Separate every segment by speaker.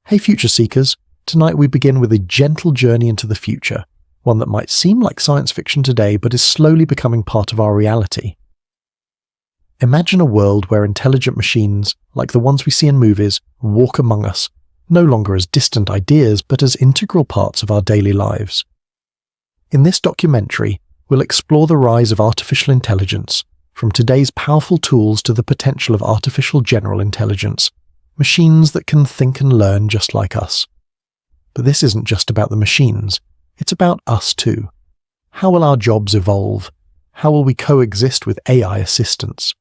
Speaker 1: Hey future seekers, tonight we begin with a gentle journey into the future, one that might seem like science fiction today but is slowly becoming part of our reality. Imagine a world where intelligent machines, like the ones we see in movies, walk among us, no longer as distant ideas but as integral parts of our daily lives. In this documentary, we'll explore the rise of artificial intelligence, from today's powerful tools to the potential of artificial general intelligence, machines that can think and learn just like us. But this isn't just about the machines, it's about us too. How will our jobs evolve? How will we coexist with AI assistants?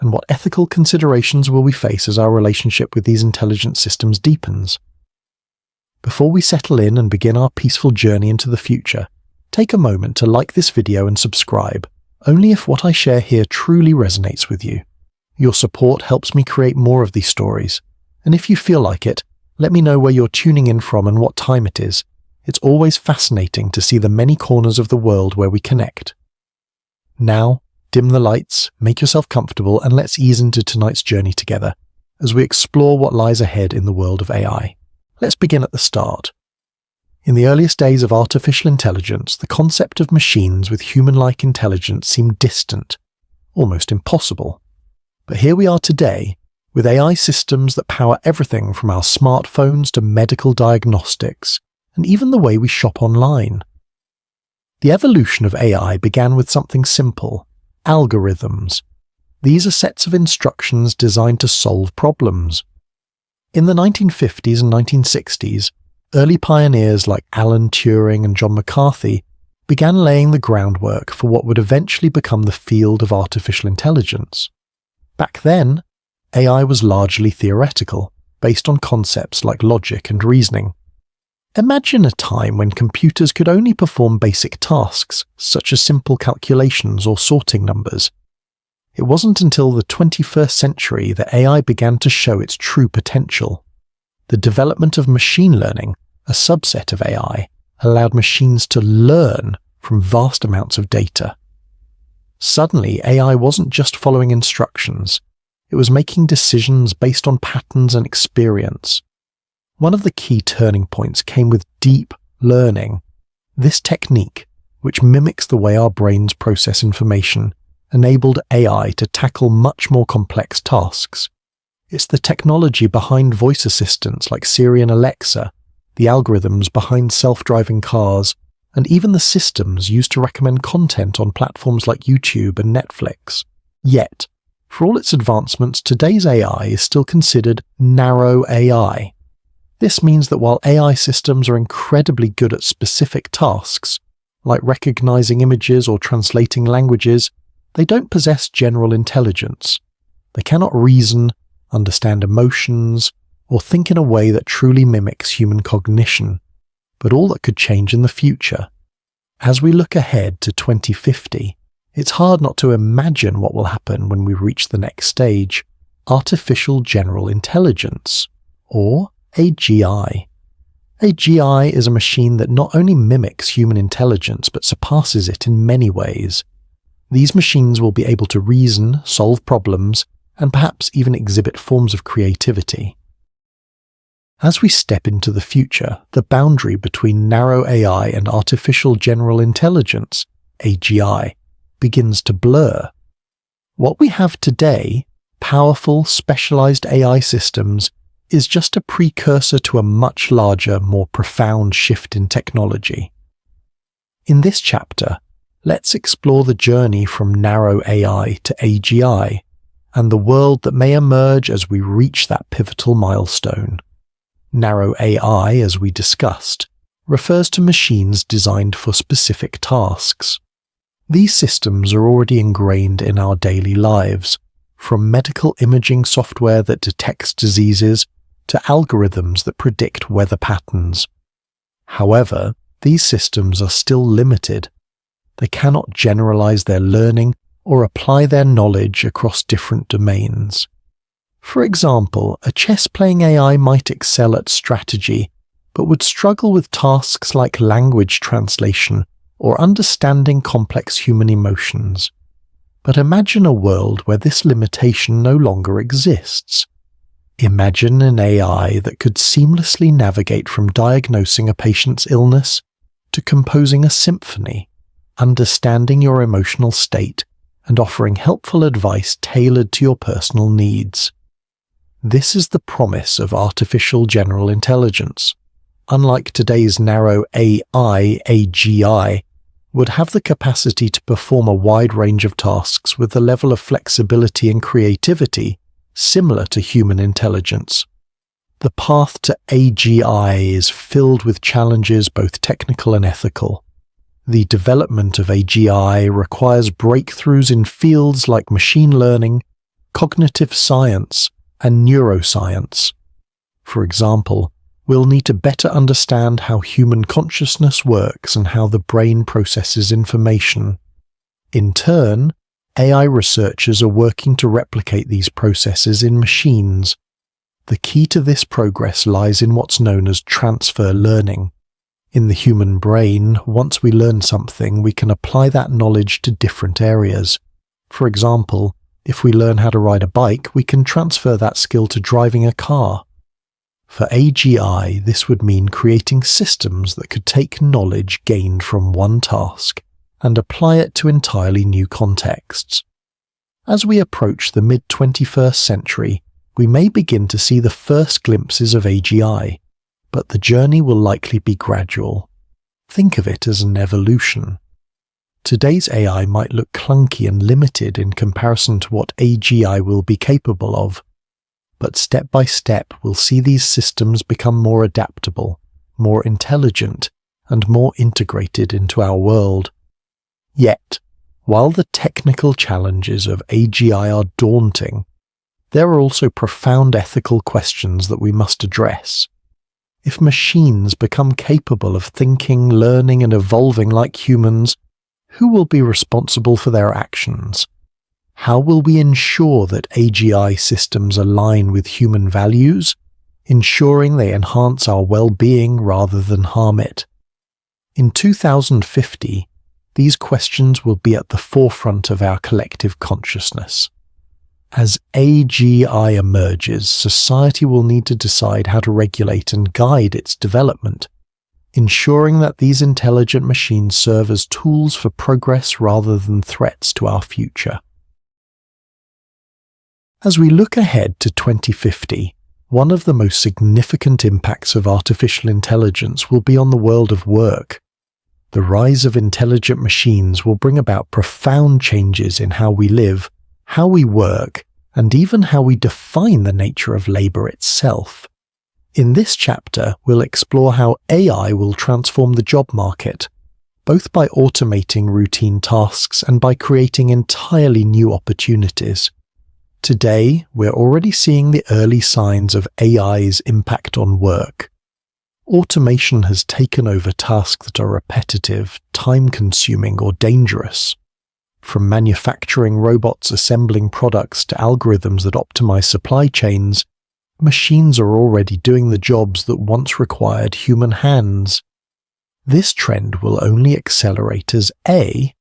Speaker 1: And what ethical considerations will we face as our relationship with these intelligent systems deepens? Before we settle in and begin our peaceful journey into the future, take a moment to like this video and subscribe, only if what I share here truly resonates with you. Your support helps me create more of these stories, and if you feel like it, let me know where you're tuning in from and what time it is. It's always fascinating to see the many corners of the world where we connect. Now, dim the lights, make yourself comfortable, and let's ease into tonight's journey together as we explore what lies ahead in the world of AI. Let's begin at the start. In the earliest days of artificial intelligence, the concept of machines with human-like intelligence seemed distant, almost impossible. But here we are today, with AI systems that power everything from our smartphones to medical diagnostics, and even the way we shop online. The evolution of AI began with something simple: algorithms. These are sets of instructions designed to solve problems. In the 1950s and 1960s, early pioneers like Alan Turing and John McCarthy began laying the groundwork for what would eventually become the field of artificial intelligence. Back then, AI was largely theoretical, based on concepts like logic and reasoning. Imagine a time when computers could only perform basic tasks, such as simple calculations or sorting numbers. It wasn't until the 21st century that AI began to show its true potential. The development of machine learning, a subset of AI, allowed machines to learn from vast amounts of data. Suddenly, AI wasn't just following instructions, it was making decisions based on patterns and experience. One of the key turning points came with deep learning. This technique, which mimics the way our brains process information, enabled AI to tackle much more complex tasks. It's the technology behind voice assistants like Siri and Alexa, the algorithms behind self-driving cars, and even the systems used to recommend content on platforms like YouTube and Netflix. Yet, for all its advancements, today's AI is still considered narrow AI. This means that while AI systems are incredibly good at specific tasks, like recognizing images or translating languages, they don't possess general intelligence. They cannot reason, understand emotions, or think in a way that truly mimics human cognition. But all that could change in the future. As we look ahead to 2050, it's hard not to imagine what will happen when we reach the next stage: artificial general intelligence, or AGI. AGI is a machine that not only mimics human intelligence but surpasses it in many ways. These machines will be able to reason, solve problems, and perhaps even exhibit forms of creativity. As we step into the future, the boundary between narrow AI and artificial general intelligence, AGI, begins to blur. What we have today, powerful, specialized AI systems, is just a precursor to a much larger, more profound shift in technology. In this chapter, let's explore the journey from narrow AI to AGI, and the world that may emerge as we reach that pivotal milestone. Narrow AI, as we discussed, refers to machines designed for specific tasks. These systems are already ingrained in our daily lives, from medical imaging software that detects diseases to algorithms that predict weather patterns. However, these systems are still limited. They cannot generalize their learning or apply their knowledge across different domains. For example, a chess-playing AI might excel at strategy, but would struggle with tasks like language translation or understanding complex human emotions. But imagine a world where this limitation no longer exists. Imagine an AI that could seamlessly navigate from diagnosing a patient's illness to composing a symphony, understanding your emotional state, and offering helpful advice tailored to your personal needs. This is the promise of artificial general intelligence. Unlike today's narrow AI, AGI would have the capacity to perform a wide range of tasks with a level of flexibility and creativity similar to human intelligence. The path to AGI is filled with challenges both technical and ethical. The development of AGI requires breakthroughs in fields like machine learning, cognitive science, and neuroscience. For example, we'll need to better understand how human consciousness works and how the brain processes information. In turn, AI researchers are working to replicate these processes in machines. The key to this progress lies in what's known as transfer learning. In the human brain, once we learn something, we can apply that knowledge to different areas. For example, if we learn how to ride a bike, we can transfer that skill to driving a car. For AGI, this would mean creating systems that could take knowledge gained from one task and apply it to entirely new contexts. As we approach the mid-21st century, we may begin to see the first glimpses of AGI, but the journey will likely be gradual. Think of it as an evolution. Today's AI might look clunky and limited in comparison to what AGI will be capable of, but step by step we'll see these systems become more adaptable, more intelligent, and more integrated into our world. Yet, while the technical challenges of AGI are daunting, there are also profound ethical questions that we must address. If machines become capable of thinking, learning, and evolving like humans, who will be responsible for their actions? How will we ensure that AGI systems align with human values, ensuring they enhance our well-being rather than harm it? In 2050, these questions will be at the forefront of our collective consciousness. As AGI emerges, society will need to decide how to regulate and guide its development, ensuring that these intelligent machines serve as tools for progress rather than threats to our future. As we look ahead to 2050, one of the most significant impacts of artificial intelligence will be on the world of work. The rise of intelligent machines will bring about profound changes in how we live, how we work, and even how we define the nature of labor itself. In this chapter, we'll explore how AI will transform the job market, both by automating routine tasks and by creating entirely new opportunities. Today, we're already seeing the early signs of AI's impact on work. Automation has taken over tasks that are repetitive, time-consuming, or dangerous. From manufacturing robots assembling products to algorithms that optimize supply chains, machines are already doing the jobs that once required human hands. This trend will only accelerate as AI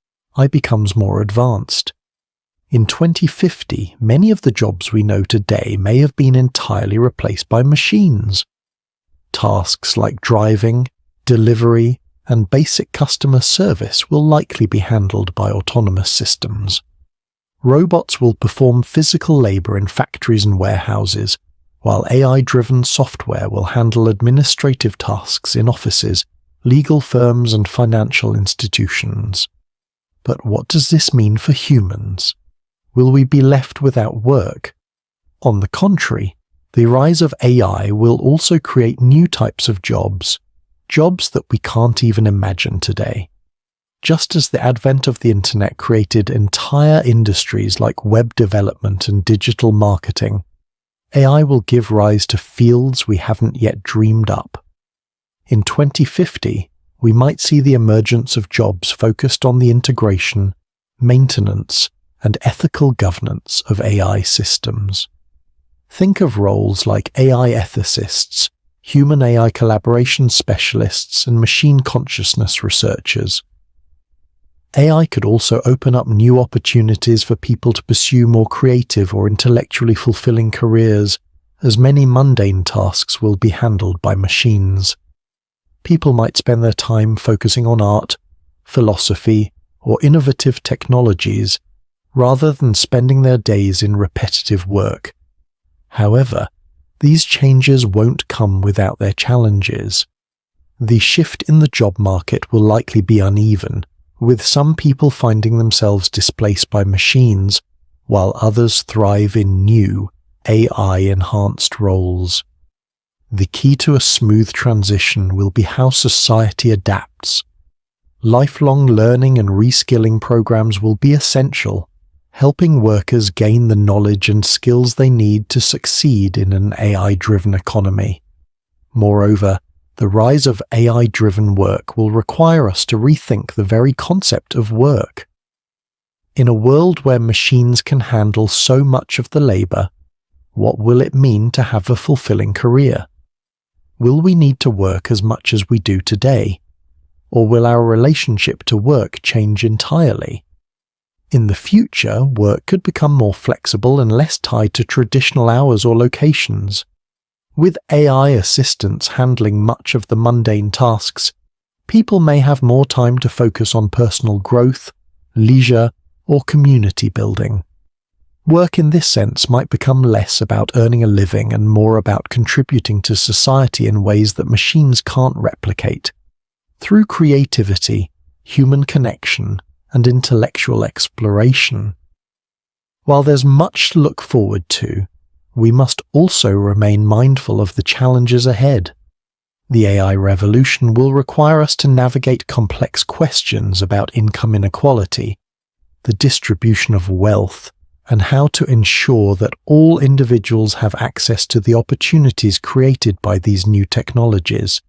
Speaker 1: becomes more advanced. In 2050, many of the jobs we know today may have been entirely replaced by machines. Tasks like driving, delivery, and basic customer service will likely be handled by autonomous systems. Robots will perform physical labor in factories and warehouses, while AI-driven software will handle administrative tasks in offices, legal firms, and financial institutions. But what does this mean for humans? Will we be left without work? On the contrary, the rise of AI will also create new types of jobs that we can't even imagine today. Just as the advent of the internet created entire industries like web development and digital marketing, AI will give rise to fields we haven't yet dreamed up. In 2050, we might see the emergence of jobs focused on the integration, maintenance, and ethical governance of AI systems. Think of roles like AI ethicists, human-AI collaboration specialists, and machine consciousness researchers. AI could also open up new opportunities for people to pursue more creative or intellectually fulfilling careers, as many mundane tasks will be handled by machines. People might spend their time focusing on art, philosophy, or innovative technologies, rather than spending their days in repetitive work. However, these changes won't come without their challenges. The shift in the job market will likely be uneven, with some people finding themselves displaced by machines, while others thrive in new, AI-enhanced roles. The key to a smooth transition will be how society adapts. Lifelong learning and reskilling programs will be essential, helping workers gain the knowledge and skills they need to succeed in an AI-driven economy. Moreover, the rise of AI-driven work will require us to rethink the very concept of work. In a world where machines can handle so much of the labor, what will it mean to have a fulfilling career? Will we need to work as much as we do today? Or will our relationship to work change entirely? In the future, work could become more flexible and less tied to traditional hours or locations. With AI assistants handling much of the mundane tasks, people may have more time to focus on personal growth, leisure, or community building. Work in this sense might become less about earning a living and more about contributing to society in ways that machines can't replicate. Through creativity, human connection, and intellectual exploration. While there's much to look forward to, we must also remain mindful of the challenges ahead. The AI revolution will require us to navigate complex questions about income inequality, the distribution of wealth, and how to ensure that all individuals have access to the opportunities created by these new technologies.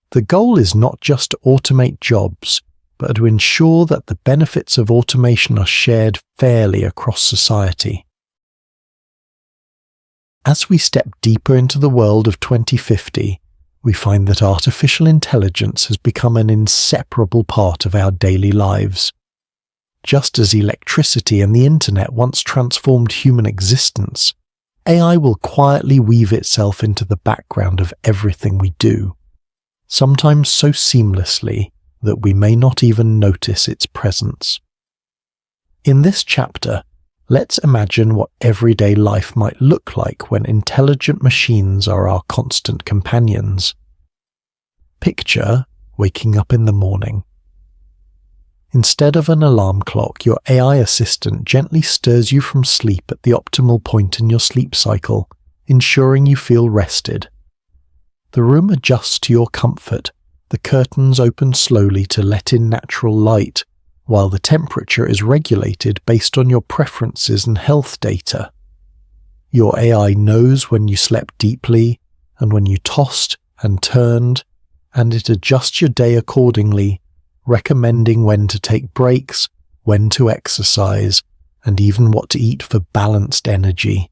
Speaker 1: The goal is not just to automate jobs, but to ensure that the benefits of automation are shared fairly across society. As we step deeper into the world of 2050, we find that artificial intelligence has become an inseparable part of our daily lives. Just as electricity and the internet once transformed human existence, AI will quietly weave itself into the background of everything we do, sometimes so seamlessly that we may not even notice its presence. In this chapter, let's imagine what everyday life might look like when intelligent machines are our constant companions. Picture waking up in the morning. Instead of an alarm clock, your AI assistant gently stirs you from sleep at the optimal point in your sleep cycle, ensuring you feel rested. The room adjusts to your comfort. The curtains open slowly to let in natural light, while the temperature is regulated based on your preferences and health data. Your AI knows when you slept deeply and when you tossed and turned, and it adjusts your day accordingly, recommending when to take breaks, when to exercise, and even what to eat for balanced energy.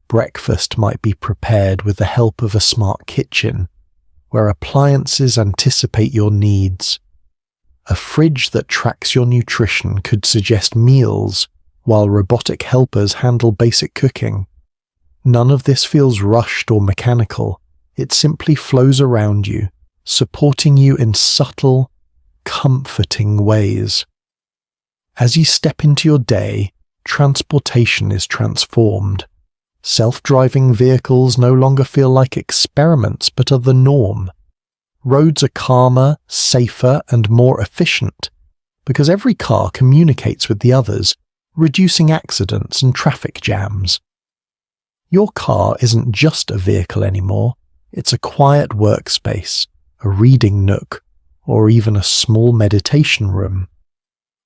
Speaker 1: Breakfast might be prepared with the help of a smart kitchen, where appliances anticipate your needs. A fridge that tracks your nutrition could suggest meals, while robotic helpers handle basic cooking. None of this feels rushed or mechanical. It simply flows around you, supporting you in subtle, comforting ways. As you step into your day, transportation is transformed. Self-driving vehicles no longer feel like experiments but are the norm. Roads are calmer, safer, and more efficient, because every car communicates with the others, reducing accidents and traffic jams. Your car isn't just a vehicle anymore, it's a quiet workspace, a reading nook, or even a small meditation room.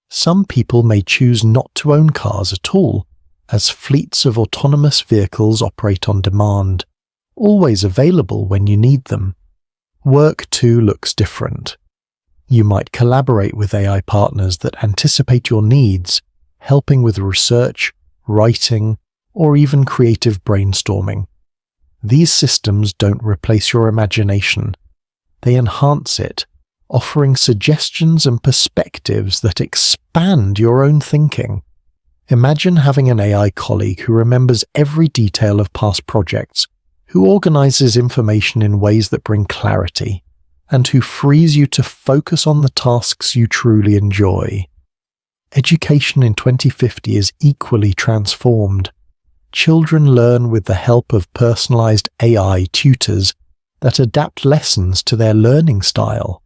Speaker 1: Some people may choose not to own cars at all, as fleets of autonomous vehicles operate on demand, always available when you need them. Work too looks different. You might collaborate with AI partners that anticipate your needs, helping with research, writing, or even creative brainstorming. These systems don't replace your imagination. They enhance it, offering suggestions and perspectives that expand your own thinking. Imagine having an AI colleague who remembers every detail of past projects, who organizes information in ways that bring clarity, and who frees you to focus on the tasks you truly enjoy. Education in 2050 is equally transformed. Children learn with the help of personalized AI tutors that adapt lessons to their learning style.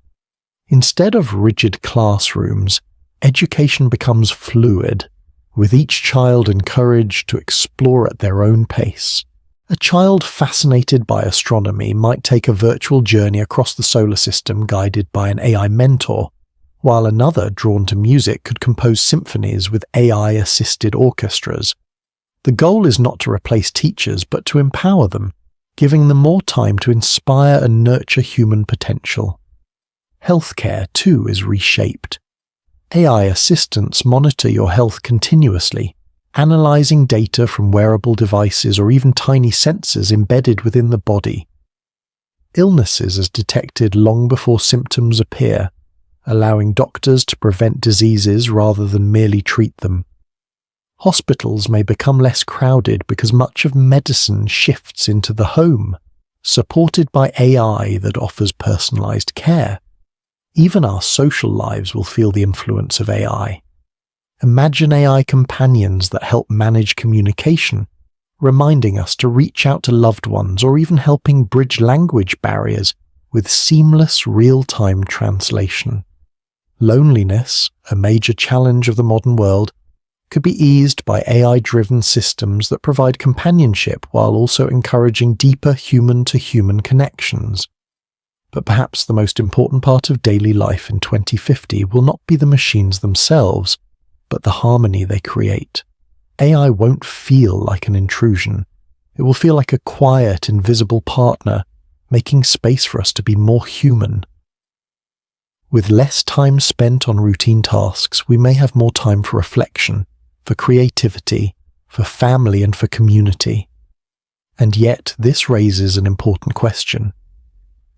Speaker 1: Instead of rigid classrooms, education becomes fluid, with each child encouraged to explore at their own pace. A child fascinated by astronomy might take a virtual journey across the solar system guided by an AI mentor, while another drawn to music could compose symphonies with AI-assisted orchestras. The goal is not to replace teachers, but to empower them, giving them more time to inspire and nurture human potential. Healthcare, too, is reshaped. AI assistants monitor your health continuously, analyzing data from wearable devices or even tiny sensors embedded within the body. Illnesses are detected long before symptoms appear, allowing doctors to prevent diseases rather than merely treat them. Hospitals may become less crowded because much of medicine shifts into the home, supported by AI that offers personalized care. Even our social lives will feel the influence of AI. Imagine AI companions that help manage communication, reminding us to reach out to loved ones or even helping bridge language barriers with seamless real-time translation. Loneliness, a major challenge of the modern world, could be eased by AI-driven systems that provide companionship while also encouraging deeper human-to-human connections. But perhaps the most important part of daily life in 2050 will not be the machines themselves, but the harmony they create. AI won't feel like an intrusion. It will feel like a quiet, invisible partner, making space for us to be more human. With less time spent on routine tasks, we may have more time for reflection, for creativity, for family, and for community. And yet, this raises an important question.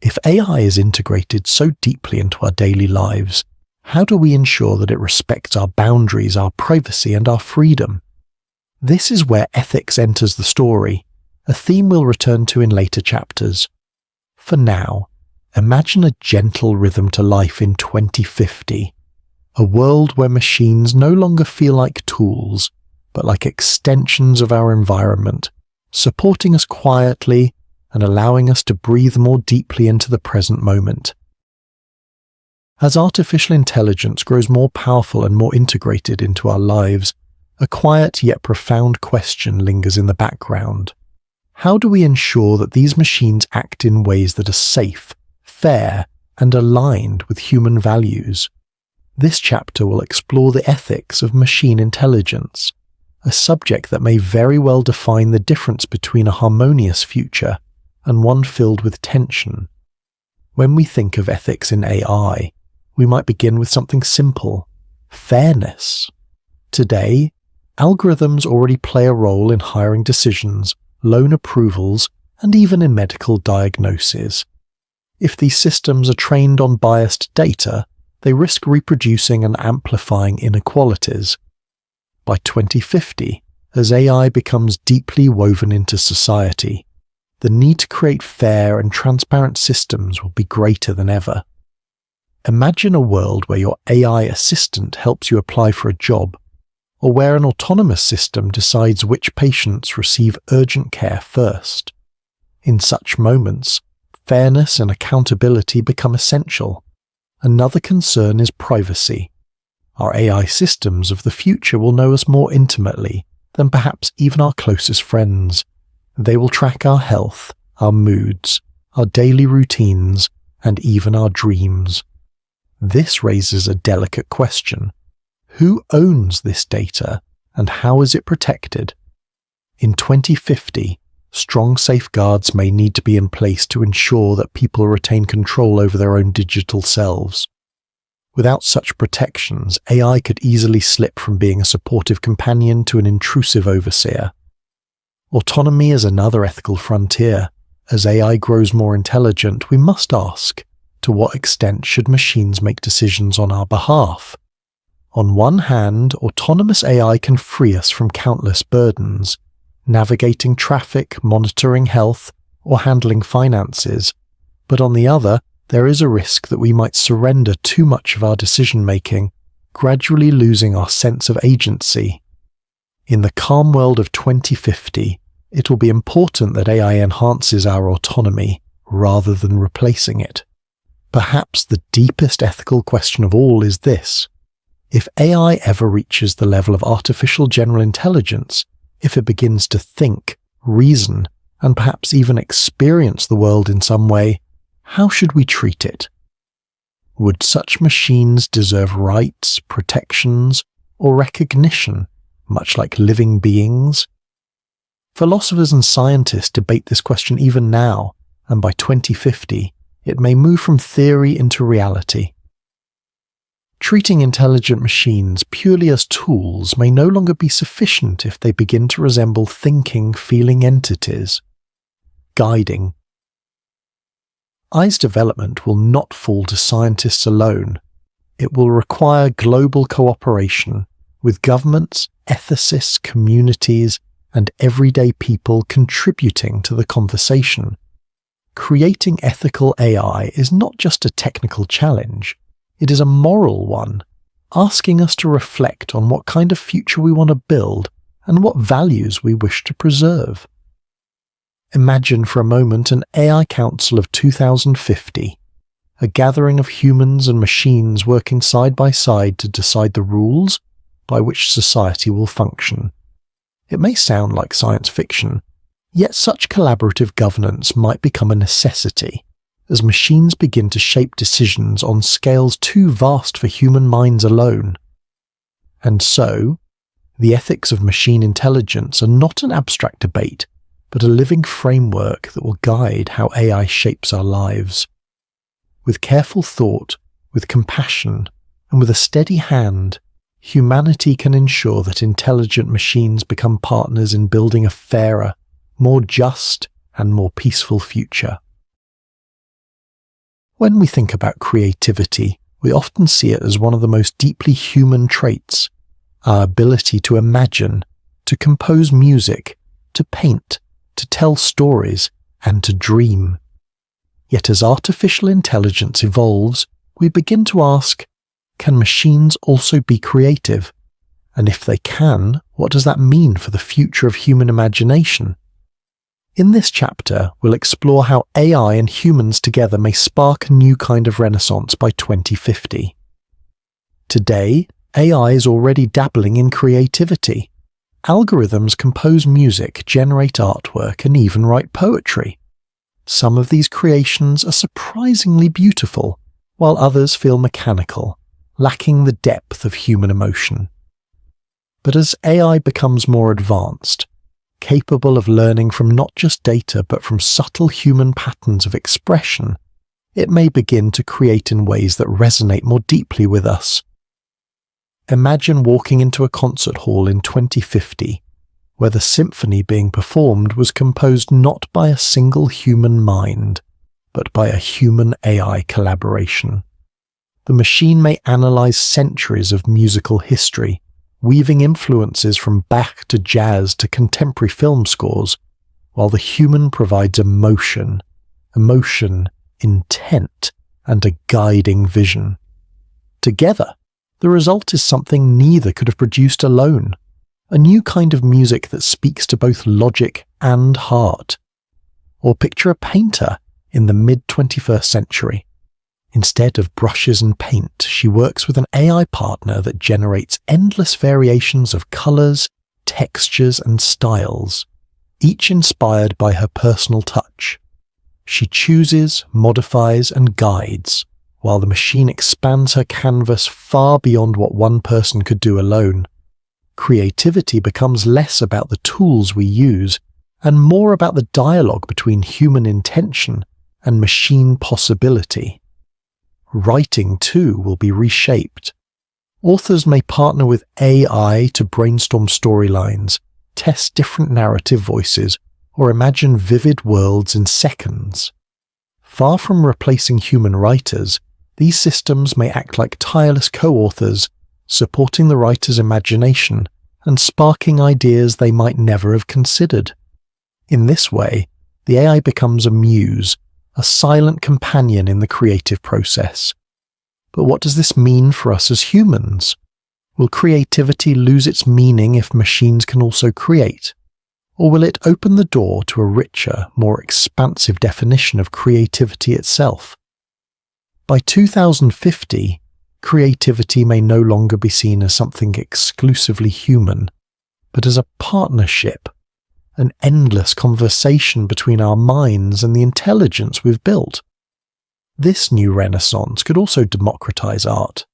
Speaker 1: If AI is integrated so deeply into our daily lives, how do we ensure that it respects our boundaries, our privacy, and our freedom? This is where ethics enters the story, a theme we'll return to in later chapters. For now, imagine a gentle rhythm to life in 2050, a world where machines no longer feel like tools, but like extensions of our environment, supporting us quietly and allowing us to breathe more deeply into the present moment. As artificial intelligence grows more powerful and more integrated into our lives, a quiet yet profound question lingers in the background. How do we ensure that these machines act in ways that are safe, fair, and aligned with human values? This chapter will explore the ethics of machine intelligence, a subject that may very well define the difference between a harmonious future and one filled with tension. When we think of ethics in AI, we might begin with something simple: fairness. Today, algorithms already play a role in hiring decisions, loan approvals, and even in medical diagnoses. If these systems are trained on biased data, they risk reproducing and amplifying inequalities. By 2050, as AI becomes deeply woven into society, the need to create fair and transparent systems will be greater than ever. Imagine a world where your AI assistant helps you apply for a job, or where an autonomous system decides which patients receive urgent care first. In such moments, fairness and accountability become essential. Another concern is privacy. Our AI systems of the future will know us more intimately than perhaps even our closest friends. They will track our health, our moods, our daily routines, and even our dreams. This raises a delicate question. Who owns this data, and how is it protected? In 2050, strong safeguards may need to be in place to ensure that people retain control over their own digital selves. Without such protections, AI could easily slip from being a supportive companion to an intrusive overseer. Autonomy is another ethical frontier. As AI grows more intelligent, we must ask, to what extent should machines make decisions on our behalf? On one hand, autonomous AI can free us from countless burdens, navigating traffic, monitoring health, or handling finances. But on the other, there is a risk that we might surrender too much of our decision-making, gradually losing our sense of agency. In the calm world of 2050, it will be important that AI enhances our autonomy rather than replacing it. Perhaps the deepest ethical question of all is this: if AI ever reaches the level of artificial general intelligence, if it begins to think, reason, and perhaps even experience the world in some way, how should we treat it? Would such machines deserve rights, protections, or recognition, much like living beings? Philosophers and scientists debate this question even now, and by 2050, it may move from theory into reality. Treating intelligent machines purely as tools may no longer be sufficient if they begin to resemble thinking, feeling entities. Guiding. AI's development will not fall to scientists alone. It will require global cooperation, with governments, ethicists, communities, and everyday people contributing to the conversation. Creating ethical AI is not just a technical challenge, it is a moral one, asking us to reflect on what kind of future we want to build and what values we wish to preserve. Imagine for a moment an AI Council of 2050, a gathering of humans and machines working side by side to decide the rules by which society will function. It may sound like science fiction, yet such collaborative governance might become a necessity, as machines begin to shape decisions on scales too vast for human minds alone. And so, the ethics of machine intelligence are not an abstract debate, but a living framework that will guide how AI shapes our lives. With careful thought, with compassion, and with a steady hand, humanity can ensure that intelligent machines become partners in building a fairer, more just, and more peaceful future. When we think about creativity, we often see it as one of the most deeply human traits, our ability to imagine, to compose music, to paint, to tell stories, and to dream. Yet as artificial intelligence evolves, we begin to ask, can machines also be creative? And if they can, what does that mean for the future of human imagination? In this chapter, we'll explore how AI and humans together may spark a new kind of renaissance by 2050. Today, AI is already dabbling in creativity. Algorithms compose music, generate artwork, and even write poetry. Some of these creations are surprisingly beautiful, while others feel mechanical, lacking the depth of human emotion. But as AI becomes more advanced, capable of learning from not just data but from subtle human patterns of expression, it may begin to create in ways that resonate more deeply with us. Imagine walking into a concert hall in 2050, where the symphony being performed was composed not by a single human mind, but by a human-AI collaboration. The machine may analyze centuries of musical history, weaving influences from Bach to jazz to contemporary film scores, while the human provides emotion, intent, and a guiding vision. Together, the result is something neither could have produced alone, a new kind of music that speaks to both logic and heart. Or picture a painter in the mid-21st century. Instead of brushes and paint, she works with an AI partner that generates endless variations of colors, textures, and styles, each inspired by her personal touch. She chooses, modifies, and guides, while the machine expands her canvas far beyond what one person could do alone. Creativity becomes less about the tools we use and more about the dialogue between human intention and machine possibility. Writing, too, will be reshaped. Authors may partner with AI to brainstorm storylines, test different narrative voices, or imagine vivid worlds in seconds. Far from replacing human writers, these systems may act like tireless co-authors, supporting the writer's imagination and sparking ideas they might never have considered. In this way, the AI becomes a muse, a silent companion in the creative process. But what does this mean for us as humans? Will creativity lose its meaning if machines can also create? Or will it open the door to a richer, more expansive definition of creativity itself? By 2050, creativity may no longer be seen as something exclusively human, but as a partnership, an endless conversation between our minds and the intelligence we've built. This new renaissance could also democratize art.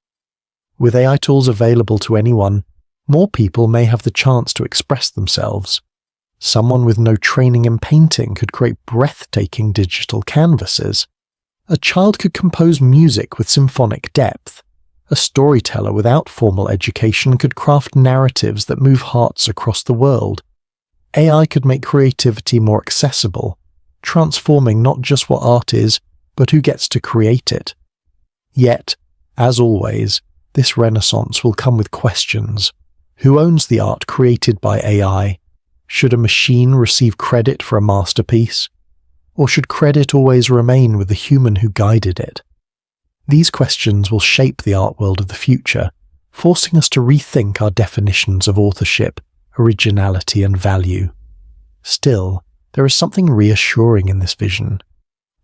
Speaker 1: With AI tools available to anyone, more people may have the chance to express themselves. Someone with no training in painting could create breathtaking digital canvases. A child could compose music with symphonic depth. A storyteller without formal education could craft narratives that move hearts across the world. AI could make creativity more accessible, transforming not just what art is, but who gets to create it. Yet, as always, this renaissance will come with questions. Who owns the art created by AI? Should a machine receive credit for a masterpiece? Or should credit always remain with the human who guided it? These questions will shape the art world of the future, forcing us to rethink our definitions of authorship, originality, and value. Still, there is something reassuring in this vision.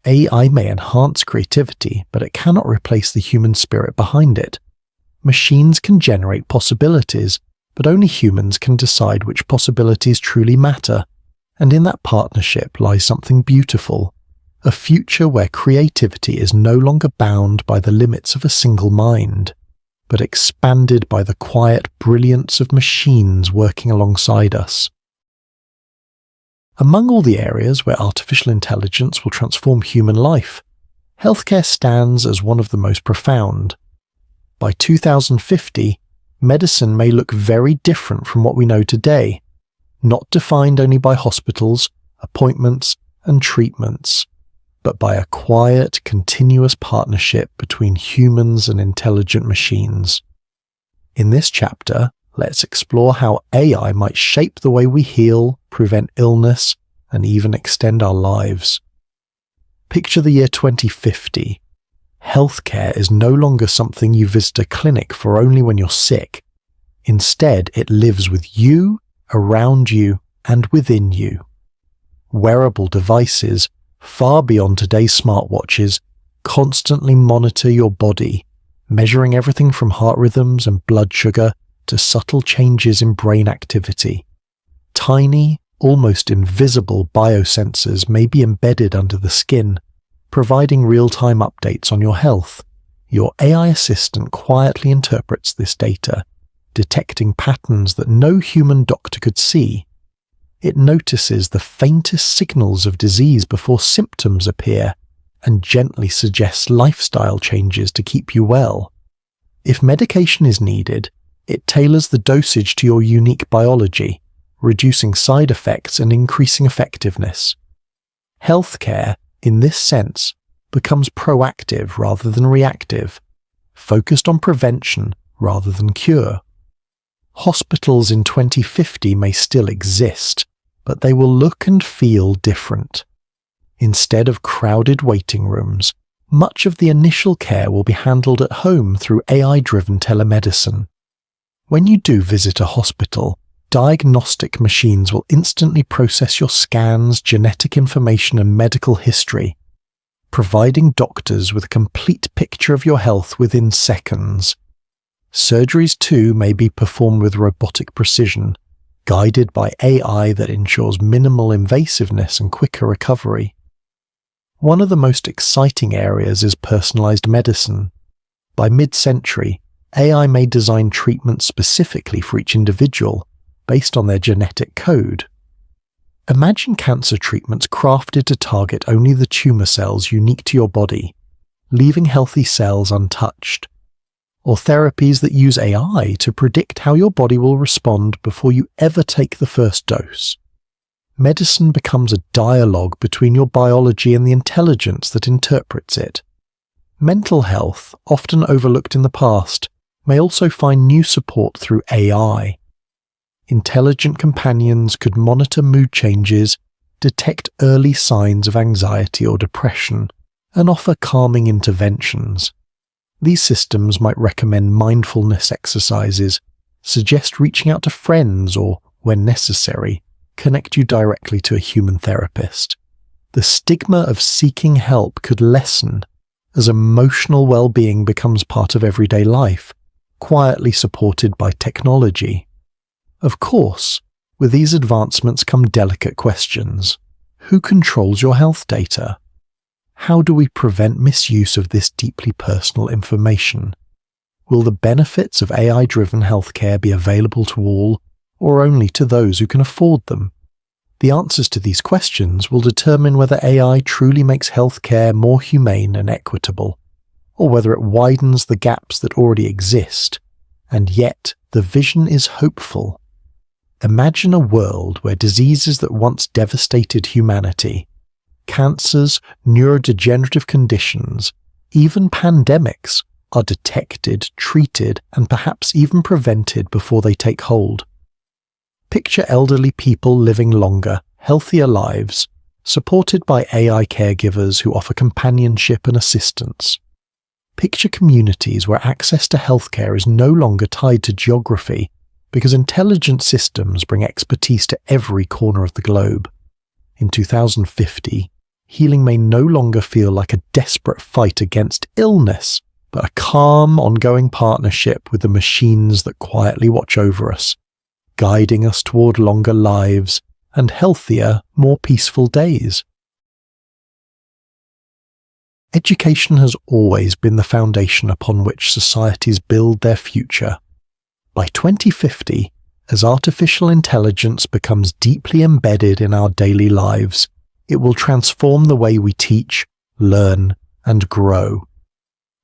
Speaker 1: AI may enhance creativity, but it cannot replace the human spirit behind it. Machines can generate possibilities, but only humans can decide which possibilities truly matter. And in that partnership lies something beautiful, a future where creativity is no longer bound by the limits of a single mind, but expanded by the quiet brilliance of machines working alongside us. Among all the areas where artificial intelligence will transform human life, healthcare stands as one of the most profound. By 2050, medicine may look very different from what we know today, not defined only by hospitals, appointments, and treatments, but by a quiet, continuous partnership between humans and intelligent machines. In this chapter, let's explore how AI might shape the way we heal, prevent illness, and even extend our lives. Picture the year 2050. Healthcare is no longer something you visit a clinic for only when you're sick. Instead, it lives with you, around you, and within you. Wearable devices, far beyond today's smartwatches, constantly monitor your body, measuring everything from heart rhythms and blood sugar to subtle changes in brain activity. Tiny, almost invisible biosensors may be embedded under the skin, providing real-time updates on your health. Your AI assistant quietly interprets this data, detecting patterns that no human doctor could see. It notices the faintest signals of disease before symptoms appear, and gently suggests lifestyle changes to keep you well. If medication is needed, it tailors the dosage to your unique biology, reducing side effects and increasing effectiveness. Healthcare, in this sense, becomes proactive rather than reactive, focused on prevention rather than cure. Hospitals in 2050 may still exist, but they will look and feel different. Instead of crowded waiting rooms, much of the initial care will be handled at home through AI-driven telemedicine. When you do visit a hospital, diagnostic machines will instantly process your scans, genetic information, and medical history, providing doctors with a complete picture of your health within seconds. Surgeries too may be performed with robotic precision, guided by AI that ensures minimal invasiveness and quicker recovery. One of the most exciting areas is personalized medicine. By mid-century, AI may design treatments specifically for each individual, based on their genetic code. Imagine cancer treatments crafted to target only the tumor cells unique to your body, leaving healthy cells untouched. Or therapies that use AI to predict how your body will respond before you ever take the first dose. Medicine becomes a dialogue between your biology and the intelligence that interprets it. Mental health, often overlooked in the past, may also find new support through AI. Intelligent companions could monitor mood changes, detect early signs of anxiety or depression, and offer calming interventions. These systems might recommend mindfulness exercises, suggest reaching out to friends, or, when necessary, connect you directly to a human therapist. The stigma of seeking help could lessen as emotional well-being becomes part of everyday life, quietly supported by technology. Of course, with these advancements come delicate questions. Who controls your health data? How do we prevent misuse of this deeply personal information? Will the benefits of AI-driven healthcare be available to all, or only to those who can afford them? The answers to these questions will determine whether AI truly makes healthcare more humane and equitable, or whether it widens the gaps that already exist. And yet, the vision is hopeful. Imagine a world where diseases that once devastated humanity, cancers, neurodegenerative conditions, even pandemics, are detected, treated, and perhaps even prevented before they take hold. Picture elderly people living longer, healthier lives, supported by AI caregivers who offer companionship and assistance. Picture communities where access to healthcare is no longer tied to geography, because intelligent systems bring expertise to every corner of the globe. In 2050, healing may no longer feel like a desperate fight against illness, but a calm, ongoing partnership with the machines that quietly watch over us, guiding us toward longer lives and healthier, more peaceful days. Education has always been the foundation upon which societies build their future. By 2050, as artificial intelligence becomes deeply embedded in our daily lives, it will transform the way we teach, learn, and grow.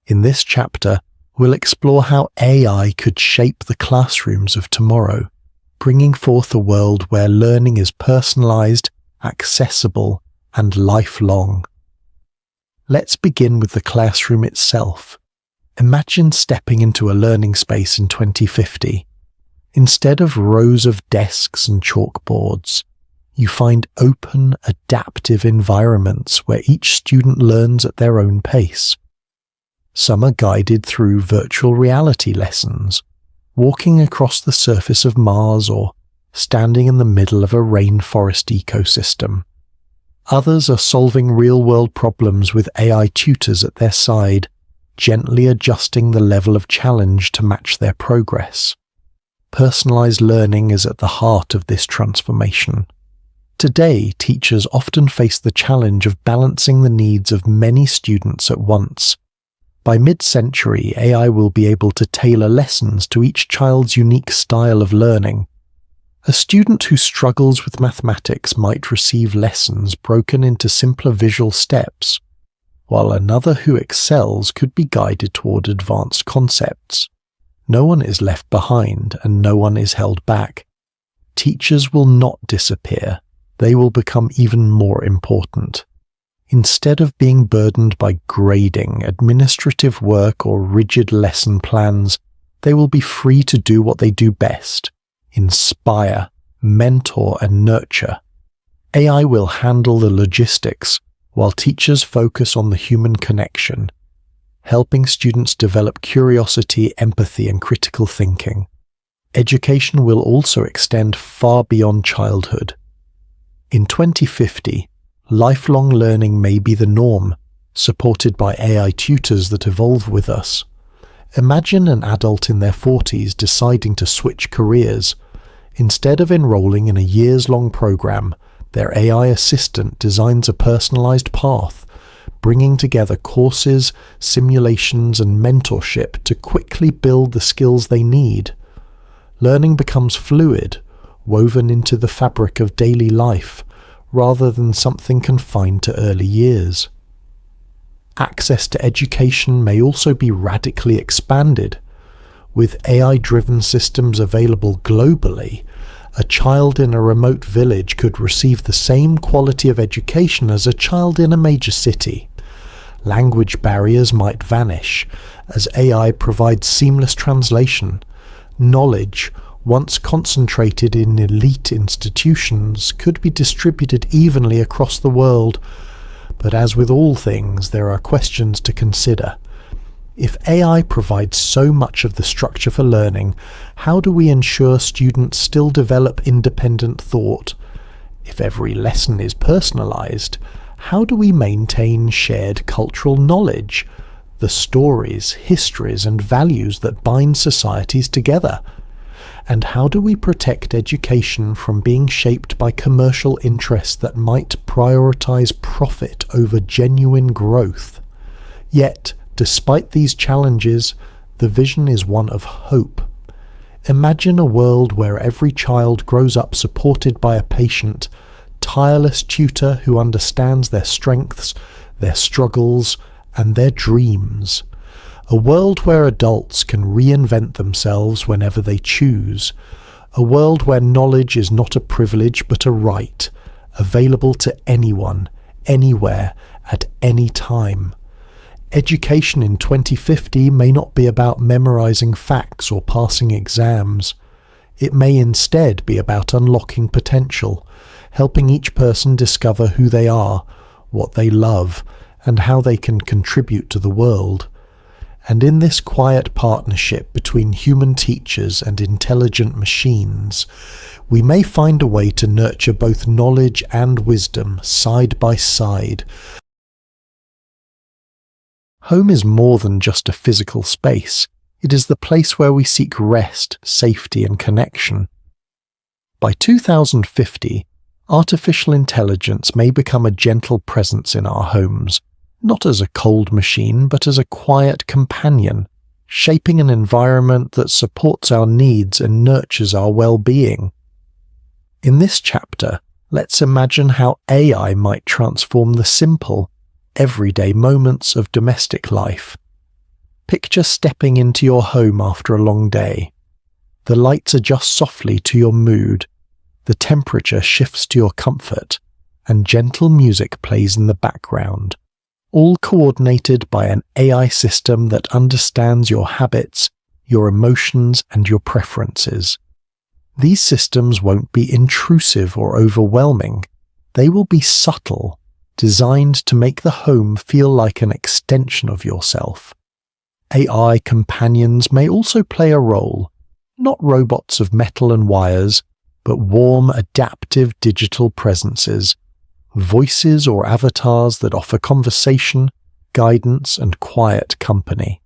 Speaker 1: In this chapter, we'll explore how AI could shape the classrooms of tomorrow, bringing forth a world where learning is personalized, accessible, and lifelong. Let's begin with the classroom itself. Imagine stepping into a learning space in 2050. Instead of rows of desks and chalkboards, you find open, adaptive environments where each student learns at their own pace. Some are guided through virtual reality lessons, walking across the surface of Mars or standing in the middle of a rainforest ecosystem. Others are solving real-world problems with AI tutors at their side, gently adjusting the level of challenge to match their progress. Personalized learning is at the heart of this transformation. Today, teachers often face the challenge of balancing the needs of many students at once. By mid-century, AI will be able to tailor lessons to each child's unique style of learning. A student who struggles with mathematics might receive lessons broken into simpler visual steps, while another who excels could be guided toward advanced concepts. No one is left behind and no one is held back. Teachers will not disappear. They will become even more important. Instead of being burdened by grading, administrative work, or rigid lesson plans, they will be free to do what they do best: inspire, mentor, and nurture. AI will handle the logistics, while teachers focus on the human connection, helping students develop curiosity, empathy, and critical thinking. Education will also extend far beyond childhood. In 2050, lifelong learning may be the norm, supported by AI tutors that evolve with us. Imagine an adult in their 40s deciding to switch careers. Instead of enrolling in a years-long program, their AI assistant designs a personalized path, bringing together courses, simulations, and mentorship to quickly build the skills they need. Learning becomes fluid, woven into the fabric of daily life, rather than something confined to early years. Access to education may also be radically expanded. With AI-driven systems available globally, a child in a remote village could receive the same quality of education as a child in a major city. Language barriers might vanish as AI provides seamless translation. Knowledge, once concentrated in elite institutions, could be distributed evenly across the world. But as with all things, there are questions to consider. If AI provides so much of the structure for learning, how do we ensure students still develop independent thought? If every lesson is personalized, how do we maintain shared cultural knowledge, the stories, histories, and values that bind societies together? And how do we protect education from being shaped by commercial interests that might prioritize profit over genuine growth? Yet, despite these challenges, the vision is one of hope. Imagine a world where every child grows up supported by a patient, tireless tutor who understands their strengths, their struggles, and their dreams. A world where adults can reinvent themselves whenever they choose. A world where knowledge is not a privilege but a right, available to anyone, anywhere, at any time. Education in 2050 may not be about memorizing facts or passing exams. It may instead be about unlocking potential, helping each person discover who they are, what they love, and how they can contribute to the world. And in this quiet partnership between human teachers and intelligent machines, we may find a way to nurture both knowledge and wisdom side by side. Home is more than just a physical space. It is the place where we seek rest, safety, and connection. By 2050, artificial intelligence may become a gentle presence in our homes, not as a cold machine, but as a quiet companion, shaping an environment that supports our needs and nurtures our well-being. In this chapter, let's imagine how AI might transform the simple, everyday moments of domestic life. Picture stepping into your home after a long day. The lights adjust softly to your mood, the temperature shifts to your comfort, and gentle music plays in the background, all coordinated by an AI system that understands your habits, your emotions, and your preferences. These systems won't be intrusive or overwhelming. They will be subtle, designed to make the home feel like an extension of yourself. AI companions may also play a role, not robots of metal and wires, but warm, adaptive digital presences, voices or avatars that offer conversation, guidance, and quiet company.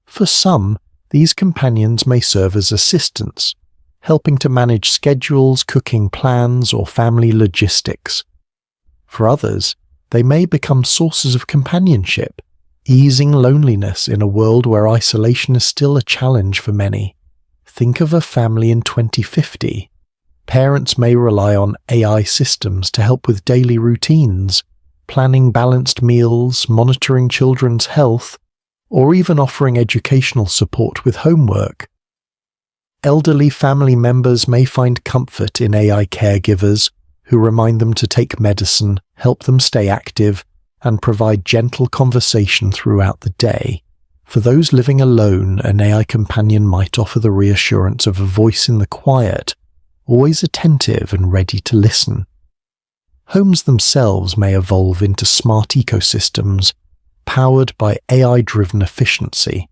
Speaker 1: For some, these companions may serve as assistants, helping to manage schedules, cooking plans, or family logistics. For others, they may become sources of companionship, easing loneliness in a world where isolation is still a challenge for many. Think of a family in 2050. Parents may rely on AI systems to help with daily routines, planning balanced meals, monitoring children's health, or even offering educational support with homework. Elderly family members may find comfort in AI caregivers who remind them to take medicine, help them stay active, and provide gentle conversation throughout the day. For those living alone, an AI companion might offer the reassurance of a voice in the quiet, always attentive and ready to listen. Homes themselves may evolve into smart ecosystems, powered by AI-driven efficiency.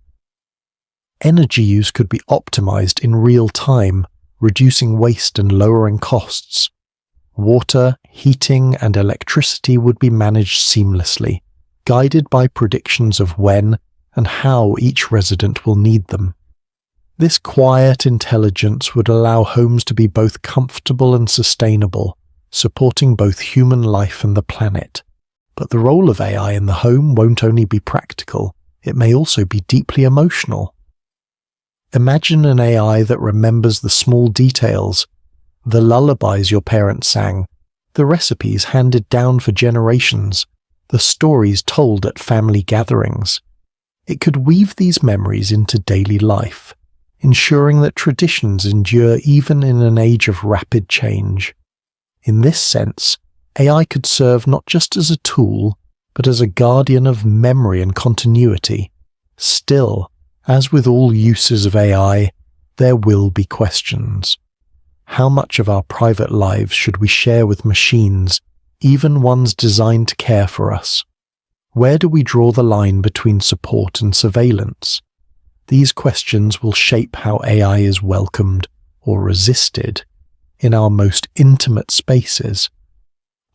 Speaker 1: Energy use could be optimized in real time, reducing waste and lowering costs. Water, heating, and electricity would be managed seamlessly, guided by predictions of when and how each resident will need them. This quiet intelligence would allow homes to be both comfortable and sustainable, supporting both human life and the planet. But the role of AI in the home won't only be practical, it may also be deeply emotional. Imagine an AI that remembers the small details, the lullabies your parents sang, the recipes handed down for generations, the stories told at family gatherings. It could weave these memories into daily life, ensuring that traditions endure even in an age of rapid change. In this sense, AI could serve not just as a tool, but as a guardian of memory and continuity. Still, as with all uses of AI, there will be questions. How much of our private lives should we share with machines, even ones designed to care for us? Where do we draw the line between support and surveillance? These questions will shape how AI is welcomed or resisted in our most intimate spaces.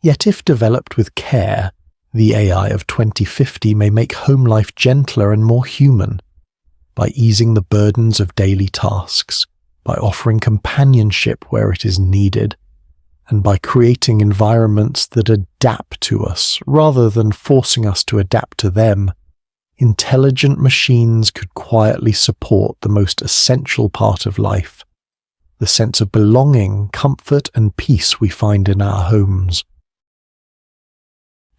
Speaker 1: Yet if developed with care, the AI of 2050 may make home life gentler and more human, by easing the burdens of daily tasks, by offering companionship where it is needed, and by creating environments that adapt to us rather than forcing us to adapt to them. Intelligent machines could quietly support the most essential part of life, the sense of belonging, comfort, and peace we find in our homes.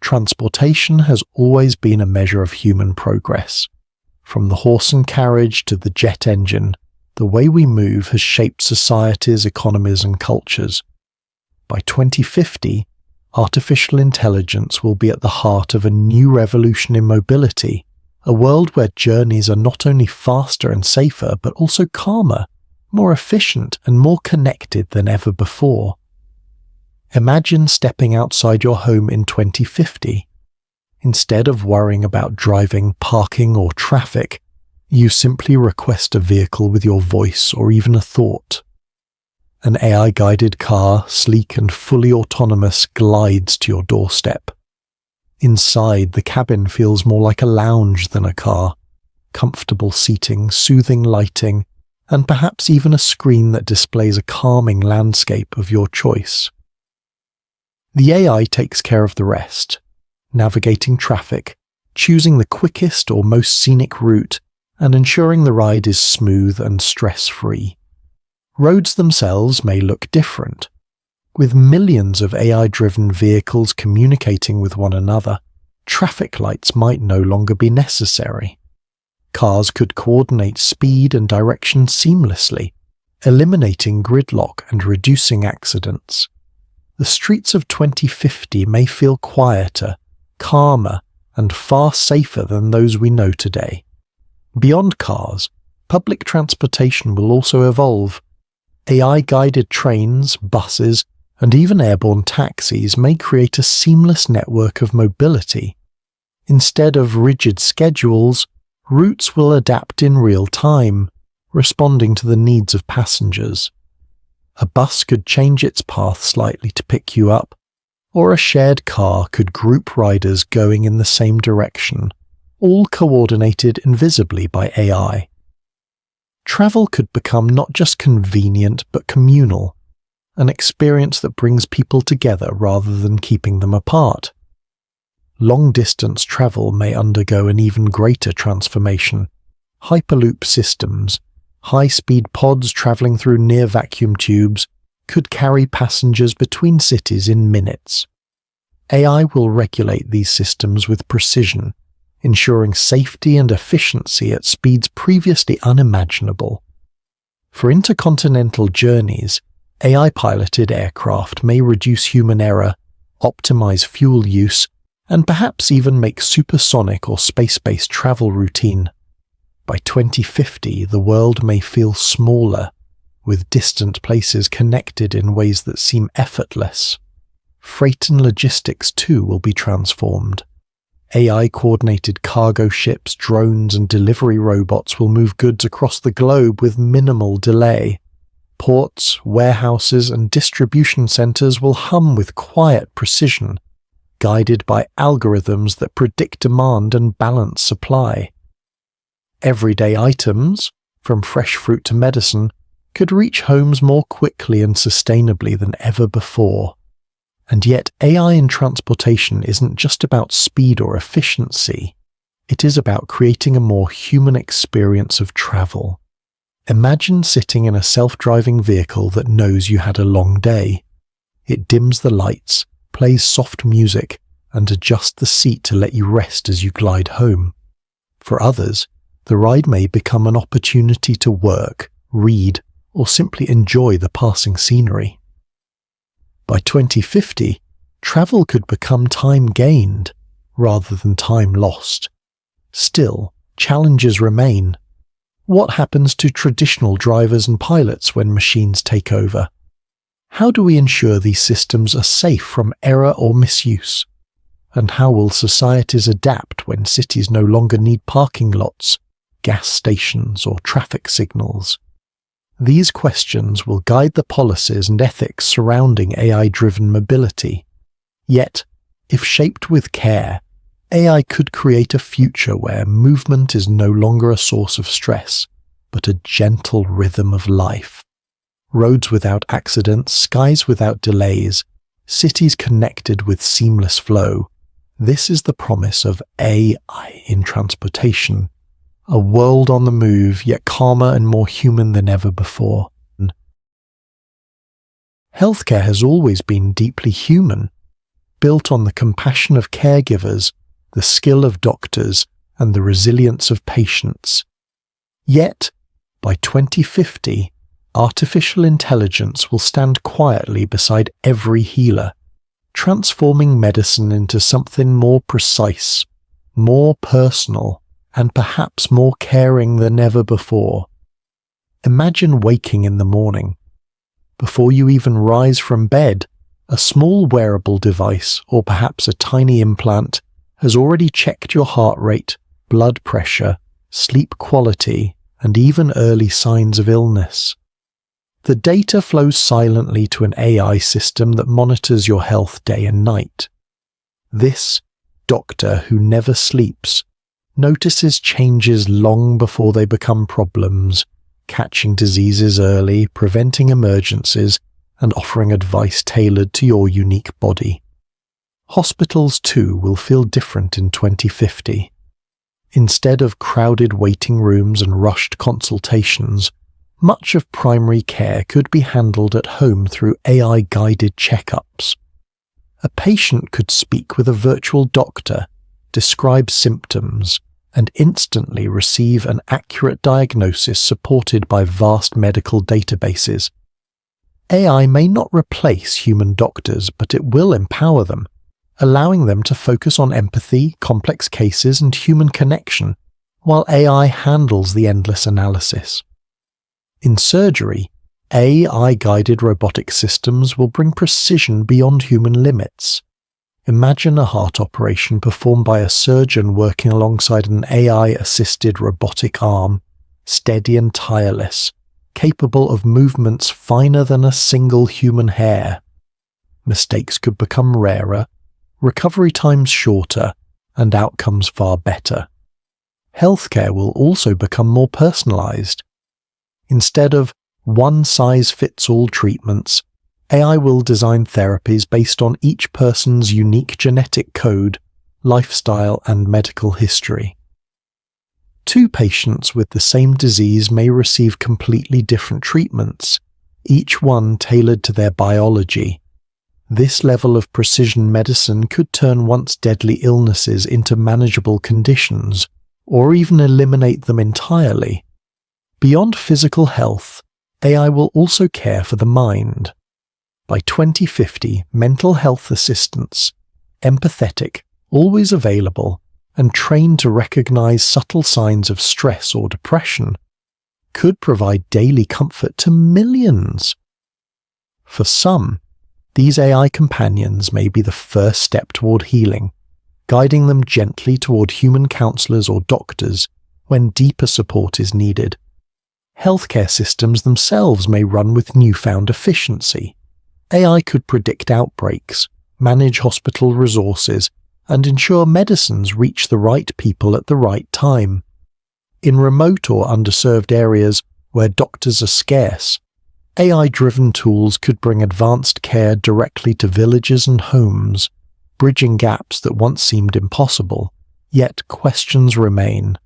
Speaker 1: Transportation has always been a measure of human progress. From the horse and carriage to the jet engine, the way we move has shaped societies, economies, and cultures. By 2050, artificial intelligence will be at the heart of a new revolution in mobility, a world where journeys are not only faster and safer, but also calmer, more efficient, and more connected than ever before. Imagine stepping outside your home in 2050. Instead of worrying about driving, parking, or traffic, you simply request a vehicle with your voice or even a thought. An AI-guided car, sleek and fully autonomous, glides to your doorstep. Inside, the cabin feels more like a lounge than a car. Comfortable seating, soothing lighting, and perhaps even a screen that displays a calming landscape of your choice. The AI takes care of the rest, navigating traffic, choosing the quickest or most scenic route, and ensuring the ride is smooth and stress-free. Roads themselves may look different. With millions of AI-driven vehicles communicating with one another, traffic lights might no longer be necessary. Cars could coordinate speed and direction seamlessly, eliminating gridlock and reducing accidents. The streets of 2050 may feel quieter, calmer, and far safer than those we know today. Beyond cars, public transportation will also evolve. AI-guided trains, buses, and even airborne taxis may create a seamless network of mobility. Instead of rigid schedules, routes will adapt in real time, responding to the needs of passengers. A bus could change its path slightly to pick you up, or a shared car could group riders going in the same direction, all coordinated invisibly by AI. Travel could become not just convenient but communal, an experience that brings people together rather than keeping them apart. Long-distance travel may undergo an even greater transformation. Hyperloop systems, high-speed pods traveling through near-vacuum tubes, could carry passengers between cities in minutes. AI will regulate these systems with precision, ensuring safety and efficiency at speeds previously unimaginable. For intercontinental journeys, AI-piloted aircraft may reduce human error, optimize fuel use, and perhaps even make supersonic or space-based travel routine. By 2050, the world may feel smaller, with distant places connected in ways that seem effortless. Freight and logistics too will be transformed. AI-coordinated cargo ships, drones, and delivery robots will move goods across the globe with minimal delay. Ports, warehouses, and distribution centers will hum with quiet precision, guided by algorithms that predict demand and balance supply. Everyday items, from fresh fruit to medicine, could reach homes more quickly and sustainably than ever before. And yet AI in transportation isn't just about speed or efficiency. It is about creating a more human experience of travel. Imagine sitting in a self-driving vehicle that knows you had a long day. It dims the lights, plays soft music, and adjusts the seat to let you rest as you glide home. For others, the ride may become an opportunity to work, read, or simply enjoy the passing scenery. By 2050, travel could become time gained. rather than time lost. Still, challenges remain. What happens to traditional drivers and pilots when machines take over? How do we ensure these systems are safe from error or misuse? And how will societies adapt when cities no longer need parking lots, gas stations, or traffic signals? These questions will guide the policies and ethics surrounding AI-driven mobility. Yet, if shaped with care, AI could create a future where movement is no longer a source of stress, but a gentle rhythm of life. Roads without accidents, skies without delays, cities connected with seamless flow. This is the promise of AI in transportation. A world on the move, yet calmer and more human than ever before. Healthcare has always been deeply human, built on the compassion of caregivers, the skill of doctors, and the resilience of patients. Yet, by 2050, artificial intelligence will stand quietly beside every healer, transforming medicine into something more precise, more personal, and perhaps more caring than ever before. Imagine waking in the morning. Before you even rise from bed, a small wearable device, or perhaps a tiny implant, has already checked your heart rate, blood pressure, sleep quality, and even early signs of illness. The data flows silently to an AI system that monitors your health day and night. This doctor who never sleeps notices changes long before they become problems, catching diseases early, preventing emergencies, and offering advice tailored to your unique body. Hospitals too will feel different in 2050. Instead of crowded waiting rooms and rushed consultations, much of primary care could be handled at home through AI-guided checkups. A patient could speak with a virtual doctor, describe symptoms, and instantly receive an accurate diagnosis supported by vast medical databases. AI may not replace human doctors, but it will empower them, allowing them to focus on empathy, complex cases, and human connection, while AI handles the endless analysis. In surgery, AI-guided robotic systems will bring precision beyond human limits. Imagine a heart operation performed by a surgeon working alongside an AI-assisted robotic arm, steady and tireless, capable of movements finer than a single human hair. Mistakes could become rarer, recovery times shorter, and outcomes far better. Healthcare will also become more personalized. Instead of one-size-fits-all treatments, AI will design therapies based on each person's unique genetic code, lifestyle, and medical history. Two patients with the same disease may receive completely different treatments, each one tailored to their biology. This level of precision medicine could turn once deadly illnesses into manageable conditions, or even eliminate them entirely. Beyond physical health, AI will also care for the mind. By 2050, mental health assistants, empathetic, always available, and trained to recognize subtle signs of stress or depression, could provide daily comfort to millions. For some, these AI companions may be the first step toward healing, guiding them gently toward human counselors or doctors when deeper support is needed. Healthcare systems themselves may run with newfound efficiency. AI could predict outbreaks, manage hospital resources, and ensure medicines reach the right people at the right time. In remote or underserved areas where doctors are scarce, AI-driven tools could bring advanced care directly to villages and homes, bridging gaps that once seemed impossible, yet questions remain.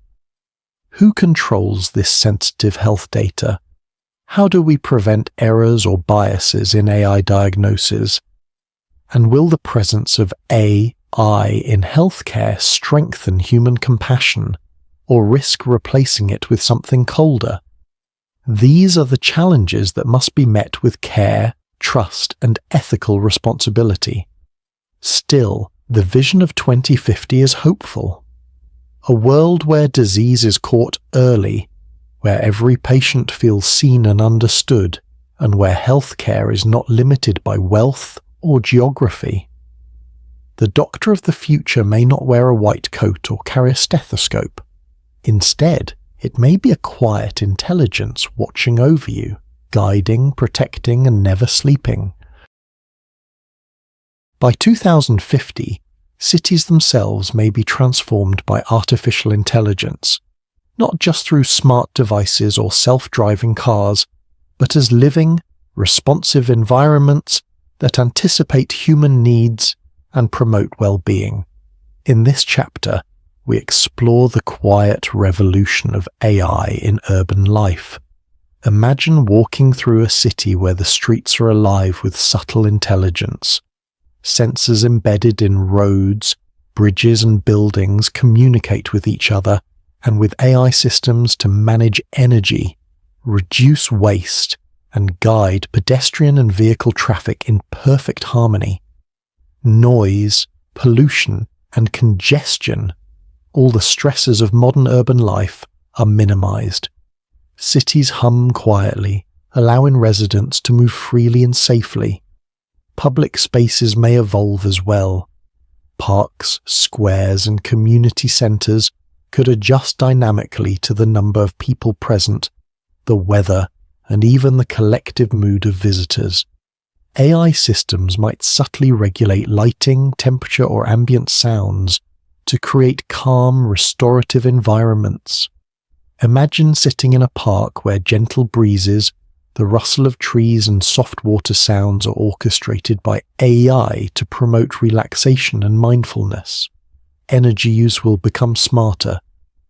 Speaker 1: Who controls this sensitive health data? How do we prevent errors or biases in AI diagnosis? And will the presence of AI in healthcare strengthen human compassion, or risk replacing it with something colder? These are the challenges that must be met with care, trust, and ethical responsibility. Still, The vision of 2050 is hopeful. A world where disease is caught early, where every patient feels seen and understood, and where healthcare is not limited by wealth or geography. The doctor of the future may not wear a white coat or carry a stethoscope. Instead, it may be a quiet intelligence watching over you, guiding, protecting, and never sleeping. By 2050, cities themselves may be transformed by artificial intelligence, not just through smart devices or self-driving cars, but as living, responsive environments that anticipate human needs and promote well-being. In this chapter, we explore the quiet revolution of AI in urban life. Imagine walking through a city where the streets are alive with subtle intelligence. Sensors embedded in roads, bridges and buildings communicate with each other, and with AI systems to manage energy, reduce waste, and guide pedestrian and vehicle traffic in perfect harmony. Noise, pollution, and congestion, all the stresses of modern urban life, are minimized. Cities hum quietly, allowing residents to move freely and safely. Public spaces may evolve as well. Parks, squares, and community centers could adjust dynamically to the number of people present, the weather, and even the collective mood of visitors. AI systems might subtly regulate lighting, temperature, or ambient sounds to create calm, restorative environments. Imagine sitting in a park where gentle breezes, the rustle of trees, and soft water sounds are orchestrated by AI to promote relaxation and mindfulness. Energy use will become smarter.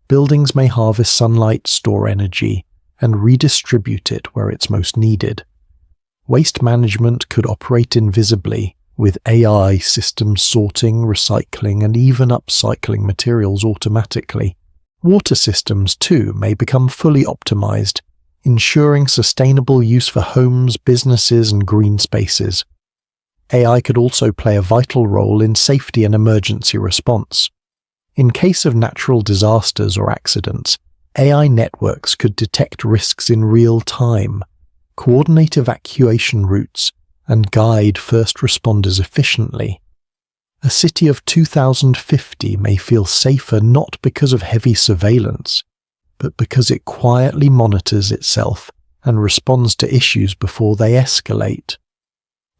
Speaker 1: Buildings may harvest sunlight, store energy, and redistribute it where it's most needed. Waste management could operate invisibly, with AI systems sorting, recycling, and even upcycling materials automatically. Water systems, too, may become fully optimized, ensuring sustainable use for homes, businesses, and green spaces. AI could also play a vital role in safety and emergency response. In case of natural disasters or accidents, AI networks could detect risks in real time, coordinate evacuation routes, and guide first responders efficiently. A city of 2050 may feel safer not because of heavy surveillance, but because it quietly monitors itself and responds to issues before they escalate.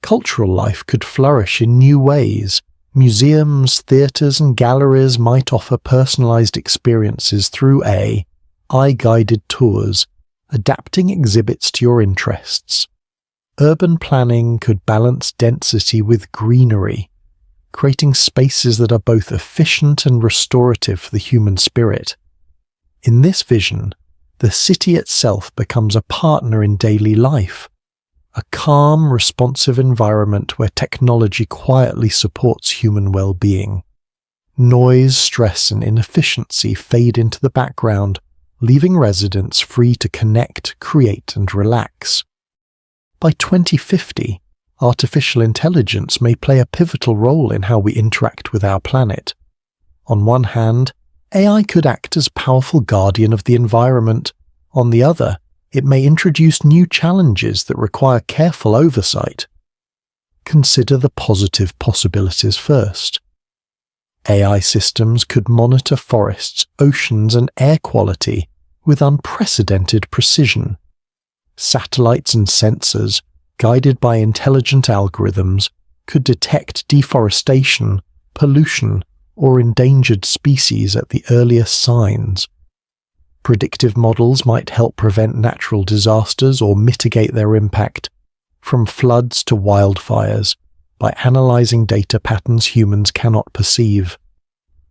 Speaker 1: Cultural life could flourish in new ways. Museums, theatres, and galleries might offer personalised experiences through AI-guided tours, adapting exhibits to your interests. Urban planning could balance density with greenery, creating spaces that are both efficient and restorative for the human spirit. In this vision, the city itself becomes a partner in daily life, a calm, responsive environment where technology quietly supports human well-being. Noise, stress, and inefficiency fade into the background, leaving residents free to connect, create, and relax. By 2050, artificial intelligence may play a pivotal role in how we interact with our planet. On one hand, AI could act as powerful guardian of the environment. On the other, it may introduce new challenges that require careful oversight. Consider the positive possibilities first. AI systems could monitor forests, oceans, and air quality with unprecedented precision. Satellites and sensors, guided by intelligent algorithms, could detect deforestation, pollution, or endangered species at the earliest signs. Predictive models might help prevent natural disasters or mitigate their impact, from floods to wildfires, by analyzing data patterns humans cannot perceive.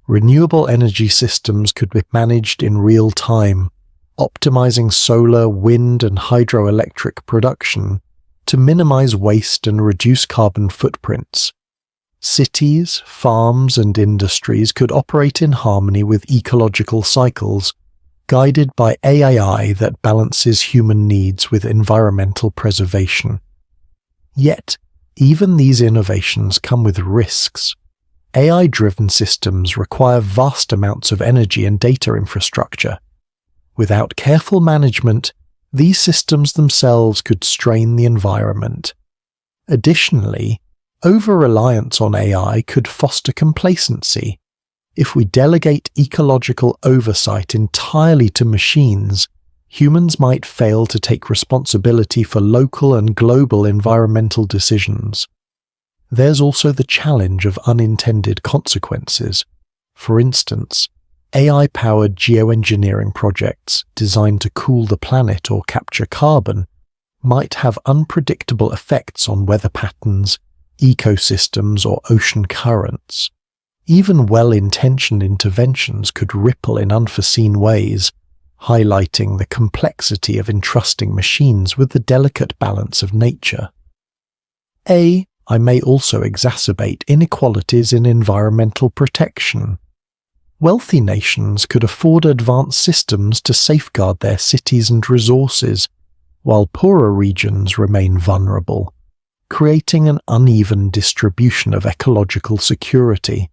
Speaker 1: Renewable energy systems could be managed in real time, optimizing solar, wind, and hydroelectric production to minimize waste and reduce carbon footprints. Cities, farms, and industries could operate in harmony with ecological cycles, guided by AI that balances human needs with environmental preservation. Yet, even these innovations come with risks. AI-driven systems require vast amounts of energy and data infrastructure. Without careful management, these systems themselves could strain the environment. Additionally, over-reliance on AI could foster complacency. If we delegate ecological oversight entirely to machines, humans might fail to take responsibility for local and global environmental decisions. There's also the challenge of unintended consequences. For instance, AI-powered geoengineering projects designed to cool the planet or capture carbon might have unpredictable effects on weather patterns, ecosystems, or ocean currents. Even well-intentioned interventions could ripple in unforeseen ways, highlighting the complexity of entrusting machines with the delicate balance of nature. AI may also exacerbate inequalities in environmental protection. Wealthy nations could afford advanced systems to safeguard their cities and resources, while poorer regions remain vulnerable, creating an uneven distribution of ecological security.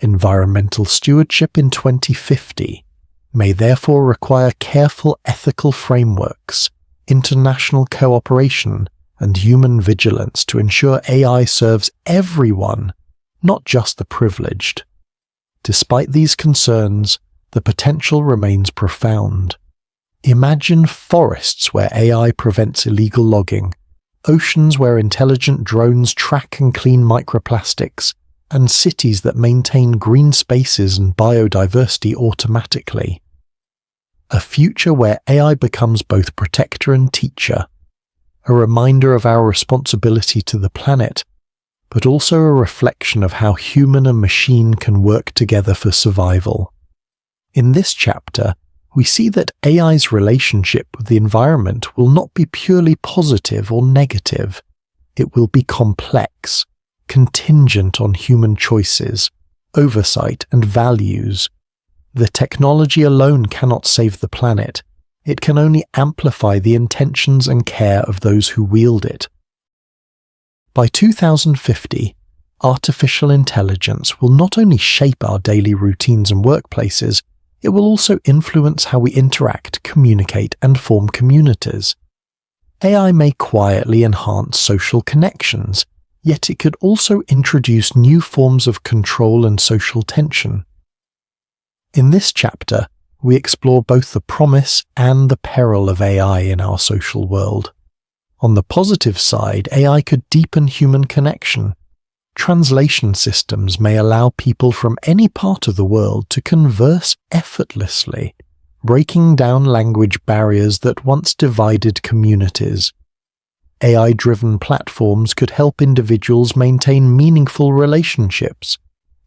Speaker 1: Environmental stewardship in 2050 may therefore require careful ethical frameworks, international cooperation, and human vigilance to ensure AI serves everyone, not just the privileged. Despite these concerns, the potential remains profound. Imagine forests where AI prevents illegal logging, oceans where intelligent drones track and clean microplastics, and cities that maintain green spaces and biodiversity automatically. A future where AI becomes both protector and teacher, a reminder of our responsibility to the planet, but also a reflection of how human and machine can work together for survival. In this chapter, we see that AI's relationship with the environment will not be purely positive or negative. It will be complex, contingent on human choices, oversight, and values. The technology alone cannot save the planet. It can only amplify the intentions and care of those who wield it. By 2050, artificial intelligence will not only shape our daily routines and workplaces, it will also influence how we interact, communicate, and form communities. AI may quietly enhance social connections, yet it could also introduce new forms of control and social tension. In this chapter, we explore both the promise and the peril of AI in our social world. On the positive side, AI could deepen human connection. Translation systems may allow people from any part of the world to converse effortlessly, breaking down language barriers that once divided communities. AI-driven platforms could help individuals maintain meaningful relationships,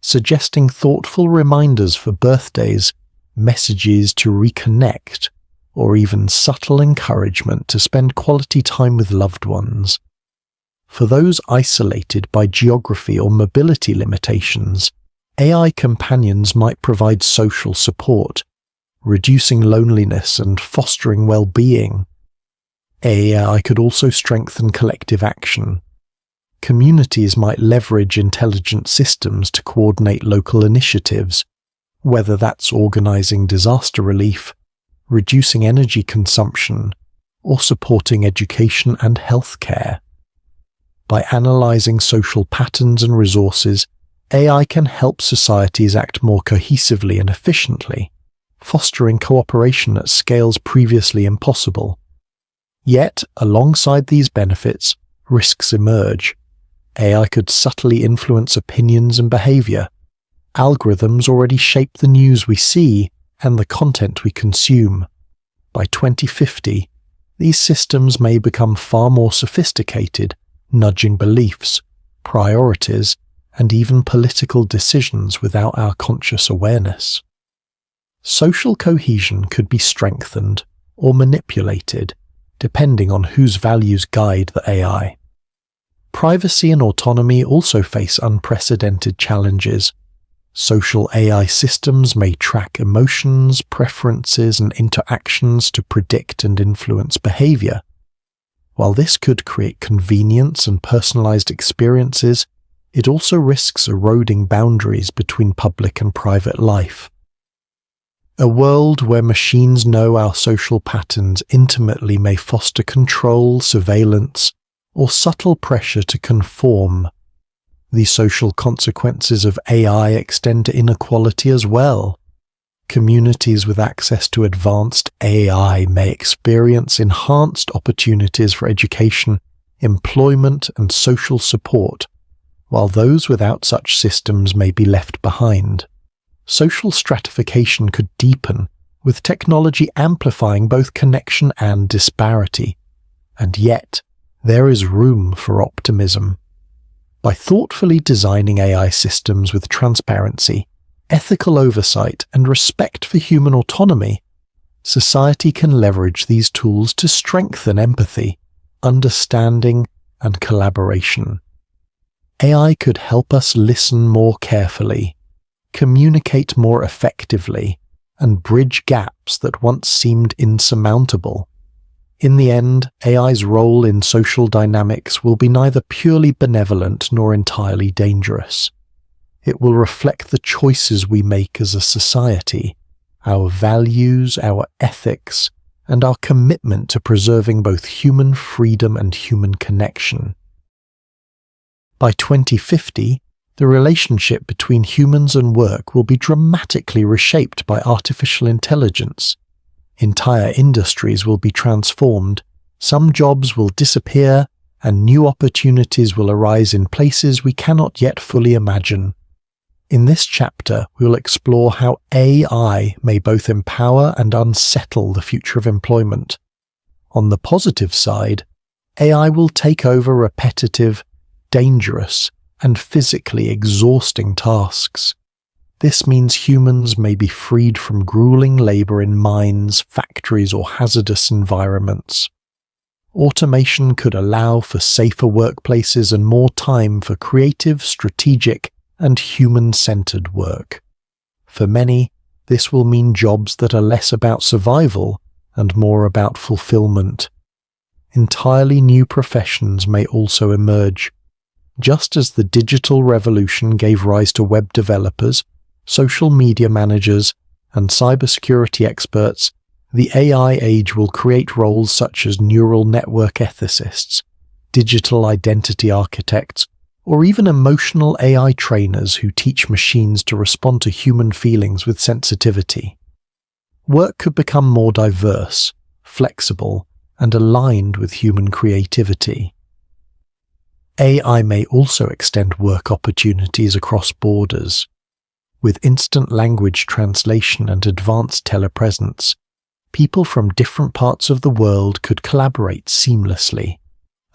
Speaker 1: suggesting thoughtful reminders for birthdays, messages to reconnect, or even subtle encouragement to spend quality time with loved ones. For those isolated by geography or mobility limitations, AI companions might provide social support, reducing loneliness and fostering well-being. AI could also strengthen collective action. Communities might leverage intelligent systems to coordinate local initiatives, whether that's organizing disaster relief, reducing energy consumption, or supporting education and healthcare. By analyzing social patterns and resources, AI can help societies act more cohesively and efficiently, fostering cooperation at scales previously impossible. Yet, alongside these benefits, risks emerge. AI could subtly influence opinions and behavior. Algorithms already shape the news we see and the content we consume. By 2050, these systems may become far more sophisticated, nudging beliefs, priorities, and even political decisions without our conscious awareness. Social cohesion could be strengthened or manipulated, depending on whose values guide the AI. Privacy and autonomy also face unprecedented challenges. Social AI systems may track emotions, preferences, and interactions to predict and influence behavior. While this could create convenience and personalized experiences, it also risks eroding boundaries between public and private life. A world where machines know our social patterns intimately may foster control, surveillance, or subtle pressure to conform. The social consequences of AI extend to inequality as well. Communities with access to advanced AI may experience enhanced opportunities for education, employment, and social support, while those without such systems may be left behind. Social stratification could deepen, with technology amplifying both connection and disparity. And yet, there is room for optimism. By thoughtfully designing AI systems with transparency, ethical oversight, and respect for human autonomy, society can leverage these tools to strengthen empathy, understanding, and collaboration. AI could help us listen more carefully, communicate more effectively, and bridge gaps that once seemed insurmountable. In the end, AI's role in social dynamics will be neither purely benevolent nor entirely dangerous. It will reflect the choices we make as a society, our values, our ethics, and our commitment to preserving both human freedom and human connection. By 2050, the relationship between humans and work will be dramatically reshaped by artificial intelligence. Entire industries will be transformed, some jobs will disappear, and new opportunities will arise in places we cannot yet fully imagine. In this chapter, we will explore how AI may both empower and unsettle the future of employment. On the positive side, AI will take over repetitive, dangerous, and physically exhausting tasks. This means humans may be freed from grueling labor in mines, factories, or hazardous environments. Automation could allow for safer workplaces and more time for creative, strategic, and human-centered work. For many, this will mean jobs that are less about survival and more about fulfillment. Entirely new professions may also emerge. Just as the digital revolution gave rise to web developers, social media managers, and cybersecurity experts, the AI age will create roles such as neural network ethicists, digital identity architects, or even emotional AI trainers who teach machines to respond to human feelings with sensitivity. Work could become more diverse, flexible, and aligned with human creativity. AI may also extend work opportunities across borders. With instant language translation and advanced telepresence, people from different parts of the world could collaborate seamlessly,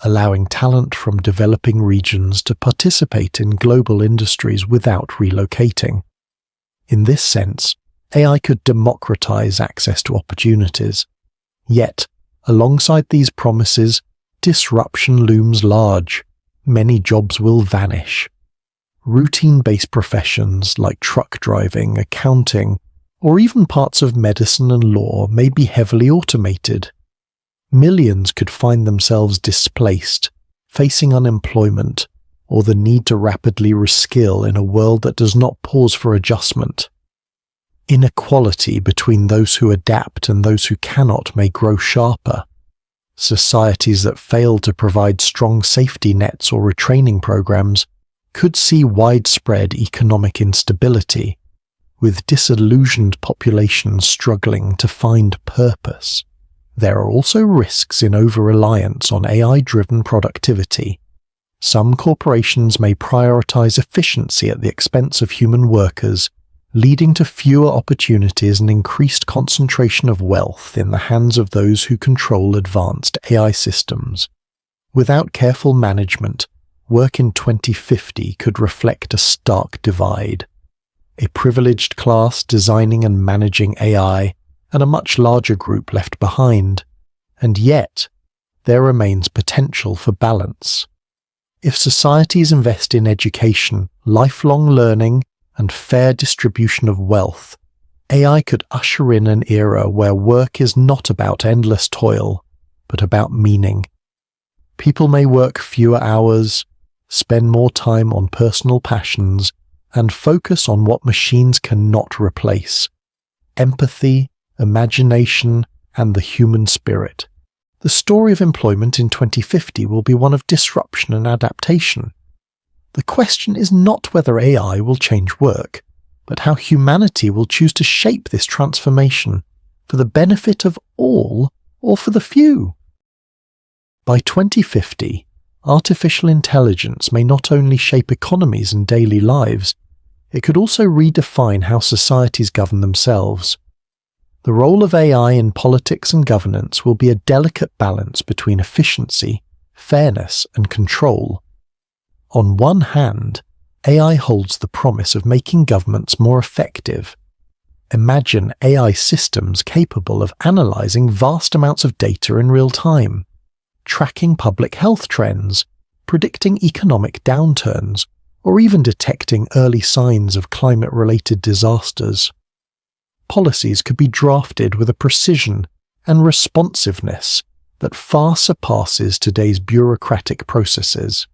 Speaker 1: allowing talent from developing regions to participate in global industries without relocating. In this sense, AI could democratize access to opportunities. Yet, alongside these promises, disruption looms large. Many jobs will vanish. Routine-based professions like truck driving, accounting, or even parts of medicine and law may be heavily automated. Millions could find themselves displaced, facing unemployment, or the need to rapidly reskill in a world that does not pause for adjustment. Inequality between those who adapt and those who cannot may grow sharper. Societies that fail to provide strong safety nets or retraining programs could see widespread economic instability, with disillusioned populations struggling to find purpose. There are also risks in over-reliance on AI-driven productivity. Some corporations may prioritize efficiency at the expense of human workers, leading to fewer opportunities and increased concentration of wealth in the hands of those who control advanced AI systems. Without careful management, work in 2050 could reflect a stark divide. A privileged class designing and managing AI, and a much larger group left behind. And yet, there remains potential for balance. If societies invest in education, lifelong learning, and fair distribution of wealth, AI could usher in an era where work is not about endless toil, but about meaning. People may work fewer hours, spend more time on personal passions, and focus on what machines cannot replace: empathy, imagination, and the human spirit. The story of employment in 2050 will be one of disruption and adaptation. The question is not whether AI will change work, but how humanity will choose to shape this transformation for the benefit of all or for the few. By 2050, artificial intelligence may not only shape economies and daily lives, it could also redefine how societies govern themselves. The role of AI in politics and governance will be a delicate balance between efficiency, fairness, and control. On one hand, AI holds the promise of making governments more effective. Imagine AI systems capable of analysing vast amounts of data in real time, tracking public health trends, predicting economic downturns, or even detecting early signs of climate-related disasters. Policies could be drafted with a precision and responsiveness that far surpasses today's bureaucratic processes.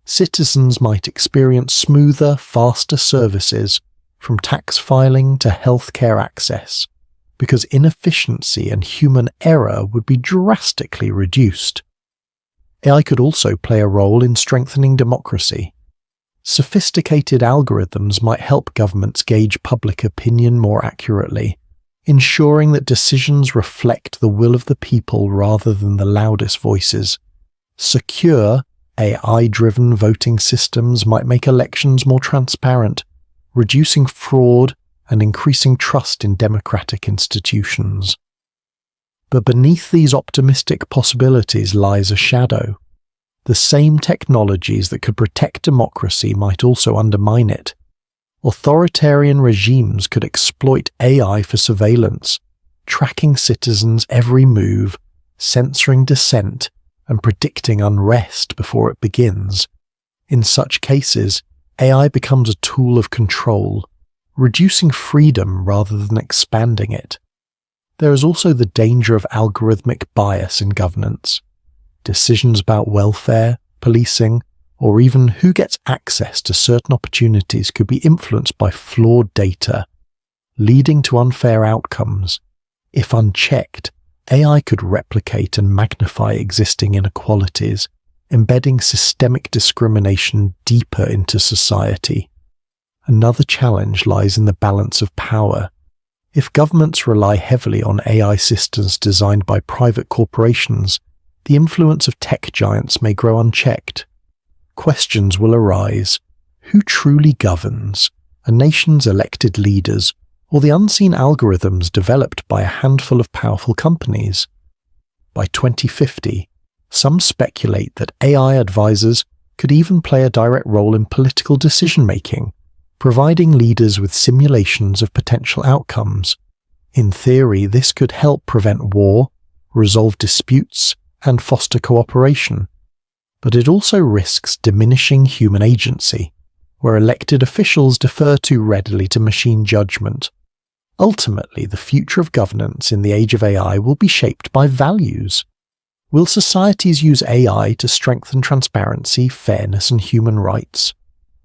Speaker 1: Citizens might experience smoother, faster services, from tax filing to healthcare access, because inefficiency and human error would be drastically reduced. AI could also play a role in strengthening democracy. Sophisticated algorithms might help governments gauge public opinion more accurately, ensuring that decisions reflect the will of the people rather than the loudest voices. Secure, AI-driven voting systems might make elections more transparent, reducing fraud and increasing trust in democratic institutions. But beneath these optimistic possibilities lies a shadow. The same technologies that could protect democracy might also undermine it. Authoritarian regimes could exploit AI for surveillance, tracking citizens' every move, censoring dissent, and predicting unrest before it begins. In such cases, AI becomes a tool of control, reducing freedom rather than expanding it. There is also the danger of algorithmic bias in governance. Decisions about welfare, policing, or even who gets access to certain opportunities could be influenced by flawed data, leading to unfair outcomes. If unchecked, AI could replicate and magnify existing inequalities, embedding systemic discrimination deeper into society. Another challenge lies in the balance of power. If governments rely heavily on AI systems designed by private corporations, the influence of tech giants may grow unchecked. Questions will arise: who truly governs? A nation's elected leaders, or the unseen algorithms developed by a handful of powerful companies? By 2050, some speculate that AI advisors could even play a direct role in political decision-making, providing leaders with simulations of potential outcomes. In theory, this could help prevent war, resolve disputes, and foster cooperation. But it also risks diminishing human agency, where elected officials defer too readily to machine judgment. Ultimately, the future of governance in the age of AI will be shaped by values. Will societies use AI to strengthen transparency, fairness, and human rights?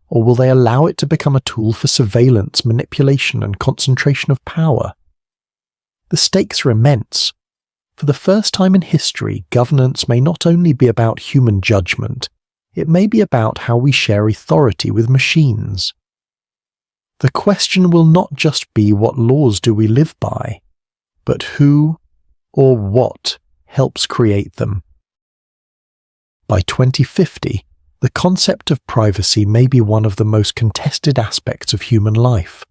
Speaker 1: Or will they allow it to become a tool for surveillance, manipulation, and concentration of power? The stakes are immense. For the first time in history, governance may not only be about human judgment, it may be about how we share authority with machines. The question will not just be what laws do we live by, but who or what helps create them. By 2050, the concept of privacy may be one of the most contested aspects of human life.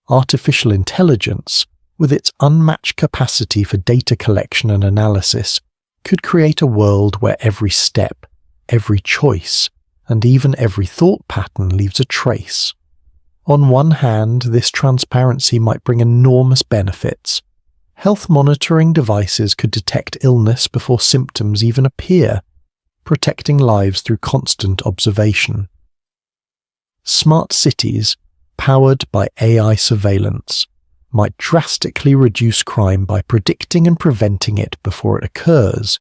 Speaker 1: Artificial intelligence, with its unmatched capacity for data collection and analysis, could create a world where every step, every choice, and even every thought pattern leaves a trace. On one hand, this transparency might bring enormous benefits. Health monitoring devices could detect illness before symptoms even appear, protecting lives through constant observation. Smart cities, powered by AI surveillance, might drastically reduce crime by predicting and preventing it before it occurs.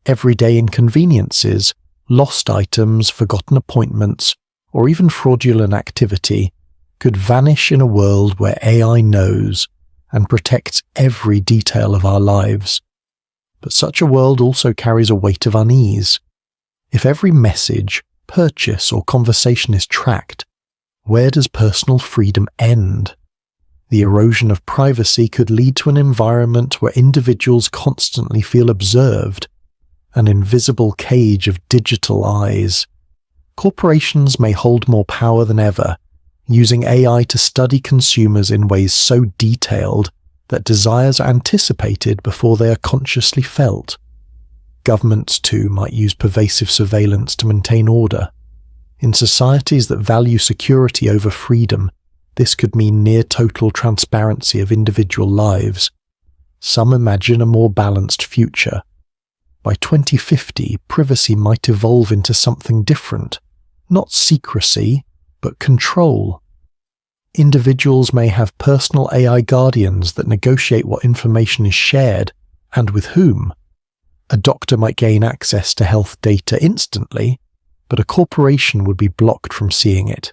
Speaker 1: Everyday inconveniences, lost items, forgotten appointments, or even fraudulent activity could vanish in a world where AI knows and protects every detail of our lives. But such a world also carries a weight of unease. If every message, purchase, or conversation is tracked, where does personal freedom end? The erosion of privacy could lead to an environment where individuals constantly feel observed, an invisible cage of digital eyes. Corporations may hold more power than ever, using AI to study consumers in ways so detailed that desires are anticipated before they are consciously felt. Governments, too, might use pervasive surveillance to maintain order. In societies that value security over freedom, this could mean near-total transparency of individual lives. Some imagine a more balanced future. By 2050, privacy might evolve into something different, not secrecy, but control. Individuals may have personal AI guardians that negotiate what information is shared and with whom. A doctor might gain access to health data instantly, but a corporation would be blocked from seeing it.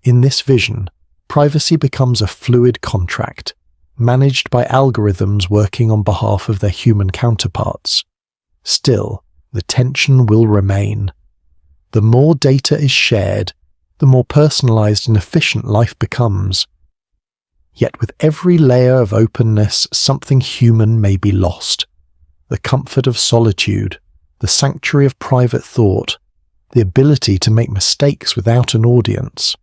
Speaker 1: In this vision, privacy becomes a fluid contract, managed by algorithms working on behalf of their human counterparts. Still, the tension will remain. The more data is shared, the more personalized and efficient life becomes. Yet with every layer of openness, something human may be lost. The comfort of solitude, the sanctuary of private thought, the ability to make mistakes without an audience.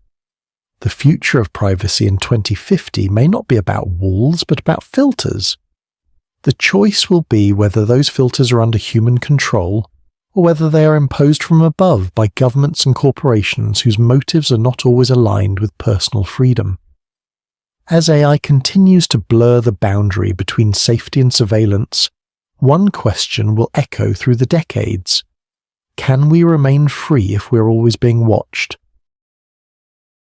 Speaker 1: The future of privacy in 2050 may not be about walls, but about filters. The choice will be whether those filters are under human control, or whether they are imposed from above by governments and corporations whose motives are not always aligned with personal freedom. As AI continues to blur the boundary between safety and surveillance, one question will echo through the decades. Can we remain free if we're always being watched?